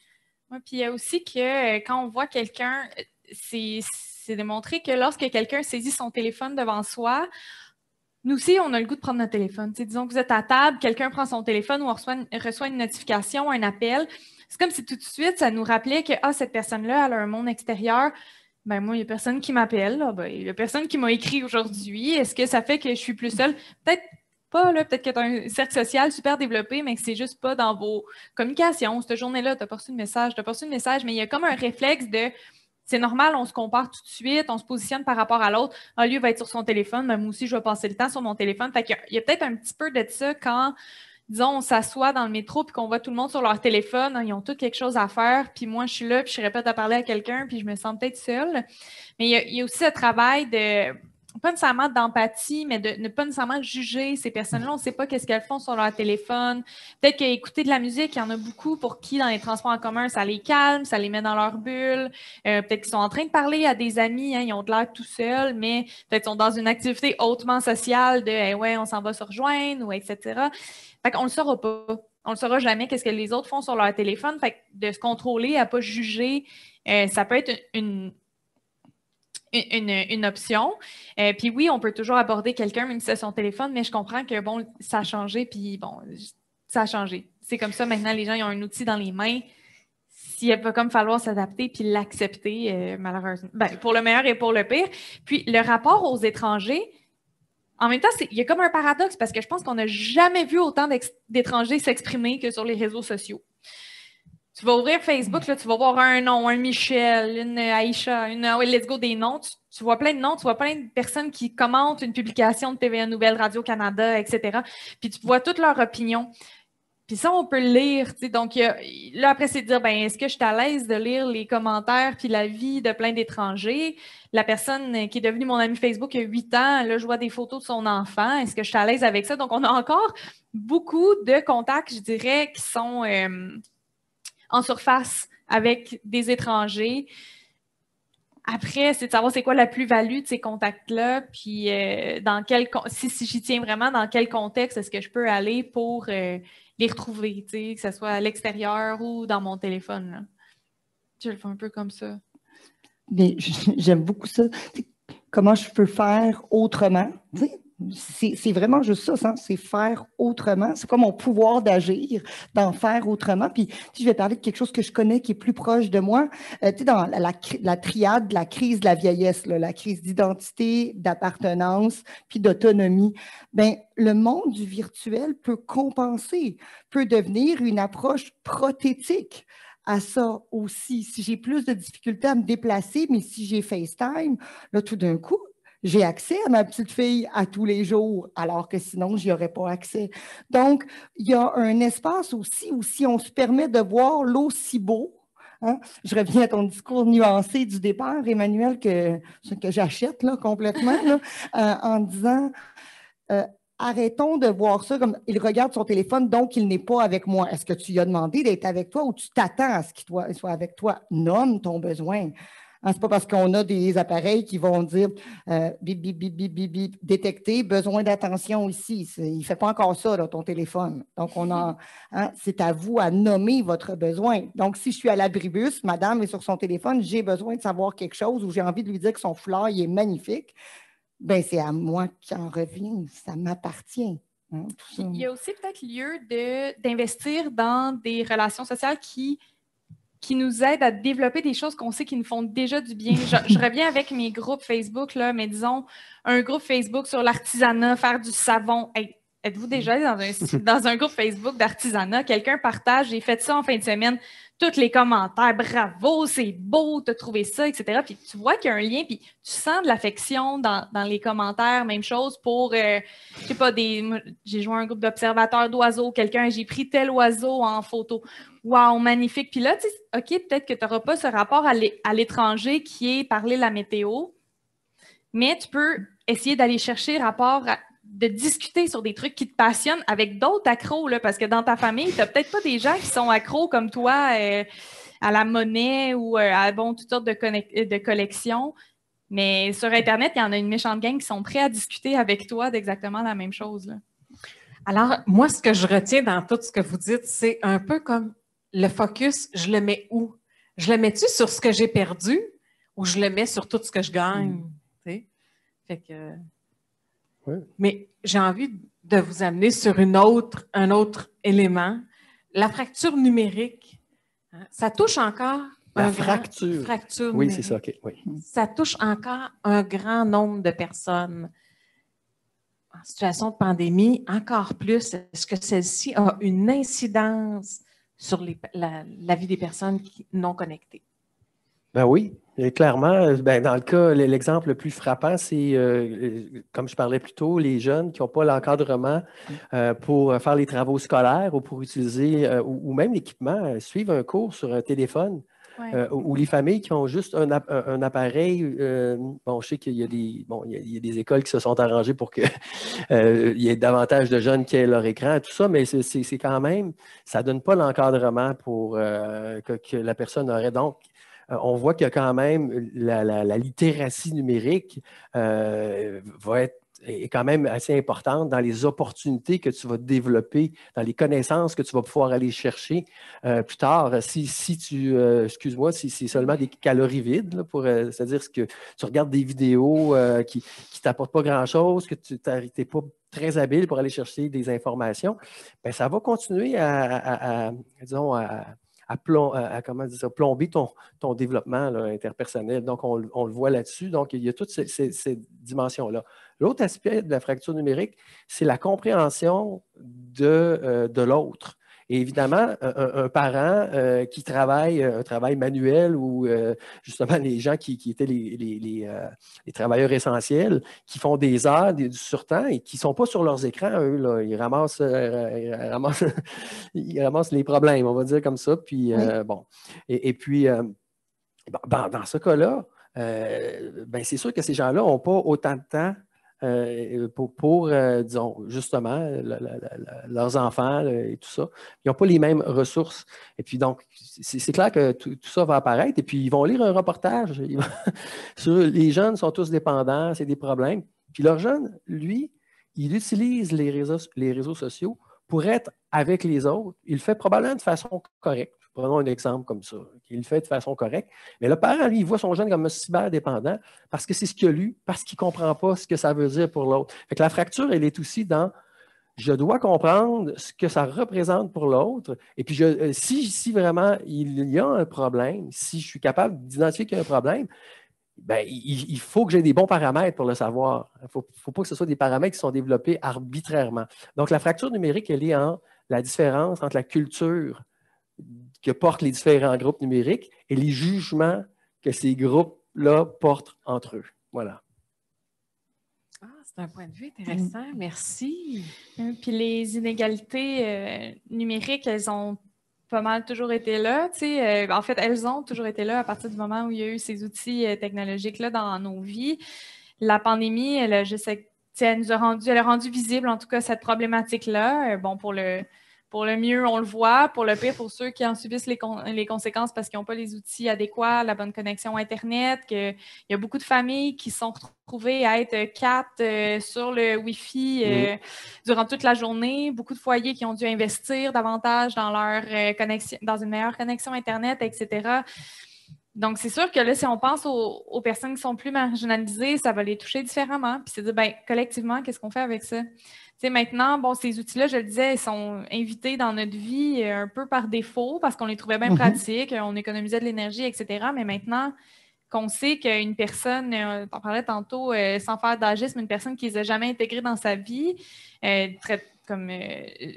Oui, puis il y a aussi que quand on voit quelqu'un, c'est démontré que lorsque quelqu'un saisit son téléphone devant soi, nous aussi, on a le goût de prendre notre téléphone. T'sais, disons que vous êtes à table, quelqu'un prend son téléphone ou on reçoit une notification, un appel. C'est comme si tout de suite, ça nous rappelait que cette personne-là, elle a un monde extérieur. Ben moi, il n'y a personne qui m'appelle. Il n'y a personne qui m'a écrit aujourd'hui. Est-ce que ça fait que je suis plus seule? Peut-être pas, là. Peut-être que tu as un cercle social super développé, mais que c'est juste pas dans vos communications. Cette journée-là, tu as pas reçu de message, mais il y a comme un réflexe de... C'est normal, on se compare tout de suite, on se positionne par rapport à l'autre. Lui va être sur son téléphone, mais moi aussi, je vais passer le temps sur mon téléphone. Fait qu'il y a peut-être un petit peu de ça quand, disons, on s'assoit dans le métro puis qu'on voit tout le monde sur leur téléphone. Ils ont tous quelque chose à faire, puis moi, je suis là, puis je répète à parler à quelqu'un, puis je me sens peut-être seule. Mais il y a aussi ce travail de... pas nécessairement d'empathie, mais de ne pas nécessairement juger ces personnes-là. On ne sait pas qu'est-ce qu'elles font sur leur téléphone. Peut-être qu'écouter de la musique, il y en a beaucoup pour qui, dans les transports en commun, ça les calme, ça les met dans leur bulle. Peut-être qu'ils sont en train de parler à des amis, ils ont de l'air tout seuls, mais peut-être qu'ils sont dans une activité hautement sociale de ouais, on s'en va se rejoindre, ou etc. Fait qu'on ne le saura pas. On ne le saura jamais qu'est-ce que les autres font sur leur téléphone. Fait que de se contrôler, à ne pas juger, ça peut être une option. Puis oui, on peut toujours aborder quelqu'un, même si c'est son téléphone, mais je comprends que, bon, ça a changé, puis bon, ça a changé. C'est comme ça, maintenant, les gens ils ont un outil dans les mains. S'il va comme falloir s'adapter puis l'accepter, malheureusement. Ben, pour le meilleur et pour le pire. Puis le rapport aux étrangers, en même temps, il y a comme un paradoxe parce que je pense qu'on n'a jamais vu autant d'étrangers s'exprimer que sur les réseaux sociaux. Tu vas ouvrir Facebook, là, tu vas voir un nom, un Michel, une Aïcha, let's go des noms. Tu vois plein de noms, tu vois plein de personnes qui commentent une publication de TVA Nouvelles, Radio-Canada, etc. Puis tu vois toutes leurs opinions. Puis ça, on peut le lire. Donc, là, après, c'est de dire, ben, est-ce que je suis à l'aise de lire les commentaires puis la vie de plein d'étrangers? La personne qui est devenue mon amie Facebook il y a 8 ans, là, je vois des photos de son enfant. Est-ce que je suis à l'aise avec ça? Donc, on a encore beaucoup de contacts, je dirais, qui sont... en surface avec des étrangers. Après, c'est de savoir c'est quoi la plus-value de ces contacts-là, puis si j'y tiens vraiment, dans quel contexte est-ce que je peux aller pour les retrouver, que ce soit à l'extérieur ou dans mon téléphone. Là. Je le fais un peu comme ça. Mais j'aime beaucoup ça. Comment je peux faire autrement? C'est vraiment juste ça, c'est faire autrement. C'est comme mon pouvoir d'agir, d'en faire autrement. Puis, je vais parler de quelque chose que je connais qui est plus proche de moi. Tu sais, dans la triade de la crise de la vieillesse, là, la crise d'identité, d'appartenance, puis d'autonomie, bien, le monde du virtuel peut compenser, peut devenir une approche prothétique à ça aussi. Si j'ai plus de difficultés à me déplacer, mais si j'ai FaceTime, là, tout d'un coup, j'ai accès à ma petite fille à tous les jours, alors que sinon, je n'y aurais pas accès. Donc, il y a un espace aussi où si on se permet de voir l'aussi beau, hein, je reviens à ton discours nuancé du départ, Emmanuel, que j'achète là, complètement, là, en disant... arrêtons de voir ça comme il regarde son téléphone, donc il n'est pas avec moi. Est-ce que tu lui as demandé d'être avec toi ou tu t'attends à ce qu'il soit avec toi? Nomme ton besoin. Hein, c'est pas parce qu'on a des appareils qui vont dire bip, bip, bip, bip, bip, bip, détecter, besoin d'attention ici. Il ne fait pas encore ça, là, ton téléphone. Donc, c'est à vous à nommer votre besoin. Donc, si je suis à l'abribus, madame est sur son téléphone, j'ai besoin de savoir quelque chose ou j'ai envie de lui dire que son foulard il est magnifique. Ben, c'est à moi qui en revient, ça m'appartient. Hein, tout ça. Il y a aussi peut-être lieu d'investir dans des relations sociales qui nous aident à développer des choses qu'on sait qui nous font déjà du bien. Je reviens avec mes groupes Facebook, là, mais disons, un groupe Facebook sur l'artisanat, faire du savon. Hey, êtes-vous déjà allé dans un groupe Facebook d'artisanat? Quelqu'un partage, j'ai fait ça en fin de semaine, tous les commentaires, bravo, c'est beau, t'as trouvé ça, etc. Puis tu vois qu'il y a un lien, puis tu sens de l'affection dans les commentaires. Même chose pour, je sais pas, j'ai joué à un groupe d'observateurs d'oiseaux, j'ai pris tel oiseau en photo. Wow, magnifique. Puis là, tu sais, OK, peut-être que tu n'auras pas ce rapport à l'étranger qui est parler la météo, mais tu peux essayer d'aller chercher de discuter sur des trucs qui te passionnent avec d'autres accros, là, parce que dans ta famille, tu n'as peut-être pas des gens qui sont accros comme toi à la monnaie ou à toutes sortes de collections, mais sur Internet, il y en a une méchante gang qui sont prêts à discuter avec toi d'exactement la même chose, là. Alors, moi, ce que je retiens dans tout ce que vous dites, c'est un peu comme le focus, je le mets où? Je le mets-tu sur ce que j'ai perdu ou je le mets sur tout ce que je gagne? Fait que... Oui. Mais j'ai envie de vous amener sur un autre élément. La fracture numérique, hein, ça touche encore fracture numérique. Oui, c'est ça, OK. Oui. Ça touche encore un grand nombre de personnes. En situation de pandémie, encore plus, est-ce que celle-ci a une incidence sur la vie des personnes non connectées? Ben oui, et clairement. Dans le cas, l'exemple le plus frappant, c'est, comme je parlais plus tôt, les jeunes qui n'ont pas l'encadrement pour faire les travaux scolaires ou pour utiliser, ou même l'équipement, suivre un cours sur un téléphone. Ouais. Ou les familles qui ont juste un appareil. Je sais qu'il y a il y a des écoles qui se sont arrangées pour qu'il y ait davantage de jeunes qui aient leur écran, tout ça, mais c'est quand même, ça ne donne pas l'encadrement pour que la personne aurait. Donc, on voit qu'il y a quand même la littératie numérique est quand même assez importante dans les opportunités que tu vas développer, dans les connaissances que tu vas pouvoir aller chercher plus tard. Excuse-moi, si c'est seulement des calories vides, là, c'est-à-dire que tu regardes des vidéos qui ne t'apportent pas grand-chose, que tu n'es pas très habile pour aller chercher des informations, bien, ça va continuer à plomber ton développement là, interpersonnel. Donc, on le voit là-dessus. Donc, il y a toutes ces dimensions-là. L'autre aspect de la fracture numérique, c'est la compréhension de l'autre. Et évidemment, un parent qui travaille un travail manuel ou justement les gens qui étaient les travailleurs essentiels, qui font des heures du surtemps et qui ne sont pas sur leurs écrans, eux, là, ils ramassent les problèmes, on va dire comme ça. Puis, bon. Et puis, dans ce cas-là, c'est sûr que ces gens-là n'ont pas autant de temps pour disons, justement, leurs enfants et tout ça. Ils n'ont pas les mêmes ressources. Et puis, donc, c'est clair que tout ça va apparaître. Et puis, ils vont lire un reportage sur les jeunes sont tous dépendants, c'est des problèmes. Puis, leur jeune, lui, il utilise les réseaux sociaux pour être avec les autres. Il le fait probablement de façon correcte. Prenons un exemple comme ça. Il le fait de façon correcte. Mais le parent, lui, il voit son jeune comme un cyberdépendant parce que c'est ce qu'il a lu, parce qu'il ne comprend pas ce que ça veut dire pour l'autre. Fait que la fracture, elle est aussi dans je dois comprendre ce que ça représente pour l'autre. Et puis, si vraiment il y a un problème, si je suis capable d'identifier qu'il y a un problème, ben, il faut que j'ai des bons paramètres pour le savoir. Il ne faut pas que ce soit des paramètres qui sont développés arbitrairement. Donc, la fracture numérique, elle est en la différence entre la culture que portent les différents groupes numériques et les jugements que ces groupes-là portent entre eux. Voilà. Ah, c'est un point de vue intéressant. Merci. Puis les inégalités numériques, elles ont pas mal toujours été là. En fait, elles ont toujours été là à partir du moment où il y a eu ces outils technologiques-là dans nos vies. La pandémie, elle a rendu visible, en tout cas, cette problématique-là. Pour le mieux, on le voit. Pour le pire, pour ceux qui en subissent les conséquences parce qu'ils n'ont pas les outils adéquats, la bonne connexion Internet, qu'il y a beaucoup de familles qui se sont retrouvées à être 4 sur le Wi-Fi durant toute la journée. Beaucoup de foyers qui ont dû investir davantage dans leur connexion, dans une meilleure connexion Internet, etc. Donc, c'est sûr que là, si on pense aux personnes qui sont plus marginalisées, ça va les toucher différemment. Puis c'est de dire, collectivement, qu'est-ce qu'on fait avec ça? Maintenant, ces outils-là, je le disais, ils sont invités dans notre vie un peu par défaut parce qu'on les trouvait bien pratiques, on économisait de l'énergie, etc. Mais maintenant qu'on sait qu'une personne, on parlait tantôt, sans faire d'agisme, une personne qui ne les a jamais intégrées dans sa vie, comme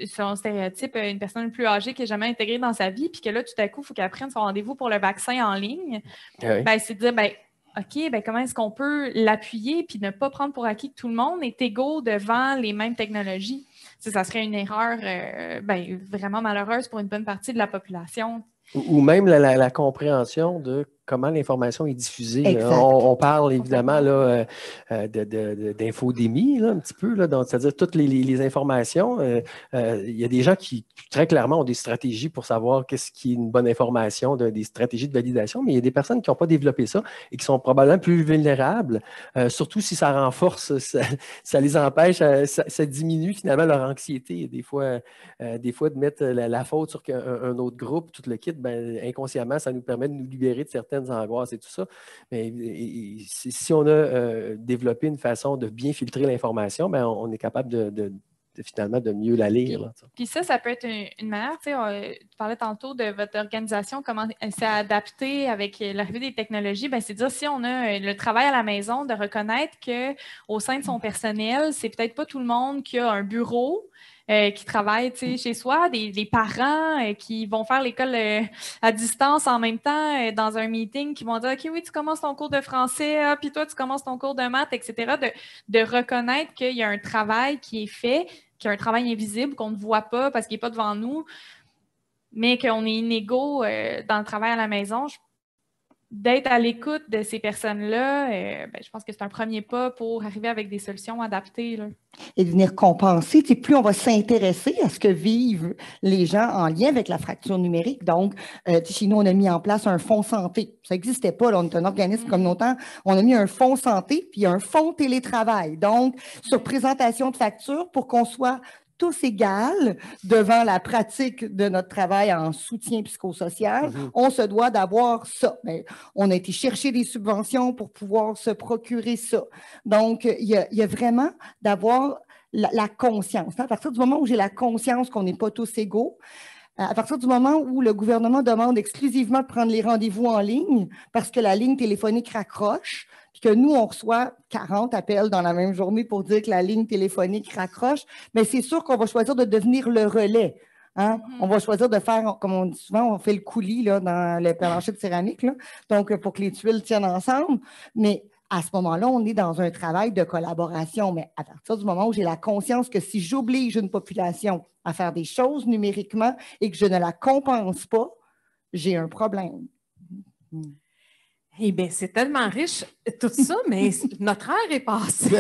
selon le stéréotype, une personne plus âgée qui n'est jamais intégrée dans sa vie, puis que là, tout à coup, il faut qu'elle prenne son rendez-vous pour le vaccin en ligne, Oui. ben, c'est de dire, ben, OK, ben, comment est-ce qu'on peut l'appuyer puis ne pas prendre pour acquis que tout le monde est égaux devant les mêmes technologies? Ça serait une erreur ben, vraiment malheureuse pour une bonne partie de la population. Ou même la compréhension de comment l'information est diffusée. Exact. On parle évidemment là, d'infodémie, là, un petit peu, là, c'est-à-dire toutes les informations. Il y a des gens qui, très clairement, ont des stratégies pour savoir qu'est-ce qui est une bonne information, des stratégies de validation, mais il y a des personnes qui n'ont pas développé ça et qui sont probablement plus vulnérables, surtout si ça renforce, ça les empêche, ça diminue finalement leur anxiété. Des fois de mettre la faute sur un autre groupe, tout le kit, ben, inconsciemment, ça nous permet de nous libérer de certaines angoisses et tout ça. Mais si on a développé une façon de bien filtrer l'information, ben, on est capable finalement de mieux la lire. Là, puis ça peut être une manière, tu parlais tantôt de votre organisation, comment elle s'est adaptée avec l'arrivée des technologies, ben, c'est dire si on a le travail à la maison, de reconnaître qu'au sein de son personnel, c'est peut-être pas tout le monde qui a un bureau, qui travaillent chez soi, des parents qui vont faire l'école à distance en même temps dans un meeting, qui vont dire « OK, oui, tu commences ton cours de français, puis toi, tu commences ton cours de maths, etc. » De reconnaître qu'il y a un travail qui est fait, qu'il y a un travail invisible qu'on ne voit pas parce qu'il n'est pas devant nous, mais qu'on est inégaux dans le travail à la maison. D'être à l'écoute de ces personnes-là, ben, je pense que c'est un premier pas pour arriver avec des solutions adaptées. Là. Et de venir compenser. Plus on va s'intéresser à ce que vivent les gens en lien avec la fracture numérique. Donc, chez nous, on a mis en place un fonds santé. Ça n'existait pas, là, on est un organisme communautaire. On a mis un fonds santé, puis un fonds télétravail. Donc, sur présentation de factures, pour qu'on soit tous égales devant la pratique de notre travail en soutien psychosocial, on se doit d'avoir ça. Mais on a été chercher des subventions pour pouvoir se procurer ça. Donc, il y a vraiment d'avoir la conscience. À partir du moment où j'ai la conscience qu'on n'est pas tous égaux, à partir du moment où le gouvernement demande exclusivement de prendre les rendez-vous en ligne parce que la ligne téléphonique raccroche, puis que nous, on reçoit 40 appels dans la même journée pour dire que la ligne téléphonique raccroche, mais c'est sûr qu'on va choisir de devenir le relais. Hein? On va choisir de faire, comme on dit souvent, on fait le coulis là, dans le plancher de céramique, là, donc pour que les tuiles tiennent ensemble. Mais à ce moment-là, on est dans un travail de collaboration. Mais à partir du moment où j'ai la conscience que si j'oblige une population à faire des choses numériquement et que je ne la compense pas, j'ai un problème. Eh bien, c'est tellement riche, tout ça, mais notre heure est passée.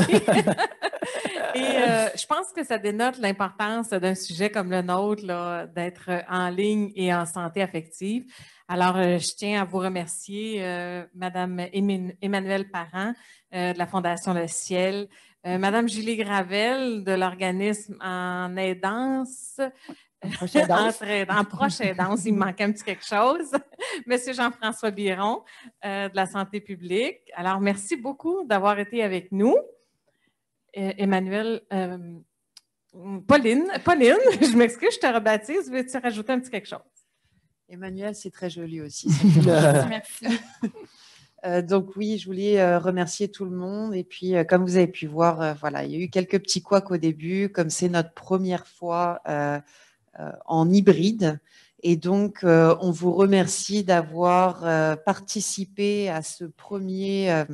Et je pense que ça dénote l'importance d'un sujet comme le nôtre, là, d'être en ligne et en santé affective. Alors, je tiens à vous remercier, Madame Emmanuelle Parent de la Fondation Le Ciel, Madame Julie Gravel de l'organisme En Aidance. En proche aidance, il me manquait un petit quelque chose. Monsieur Jean-François Biron de la santé publique. Alors, merci beaucoup d'avoir été avec nous. Emmanuelle, Pauline, je m'excuse, je te rebaptise. Veux-tu rajouter un petit quelque chose? Emmanuelle, c'est très joli aussi. Merci. Donc oui, je voulais remercier tout le monde. Et puis, comme vous avez pu voir, voilà, il y a eu quelques petits couacs au début, comme c'est notre première fois en hybride. Et donc, on vous remercie d'avoir participé à ce premier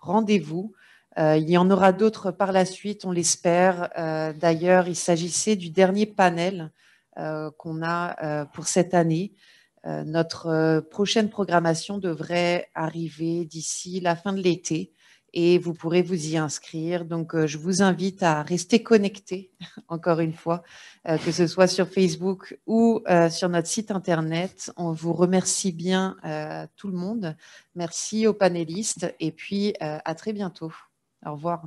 rendez-vous. Il y en aura d'autres par la suite, on l'espère. D'ailleurs, il s'agissait du dernier panel qu'on a pour cette année. Notre prochaine programmation devrait arriver d'ici la fin de l'été. Et vous pourrez vous y inscrire. Donc, je vous invite à rester connectés, encore une fois, que ce soit sur Facebook ou sur notre site Internet. On vous remercie bien tout le monde. Merci aux panélistes et puis à très bientôt. Au revoir.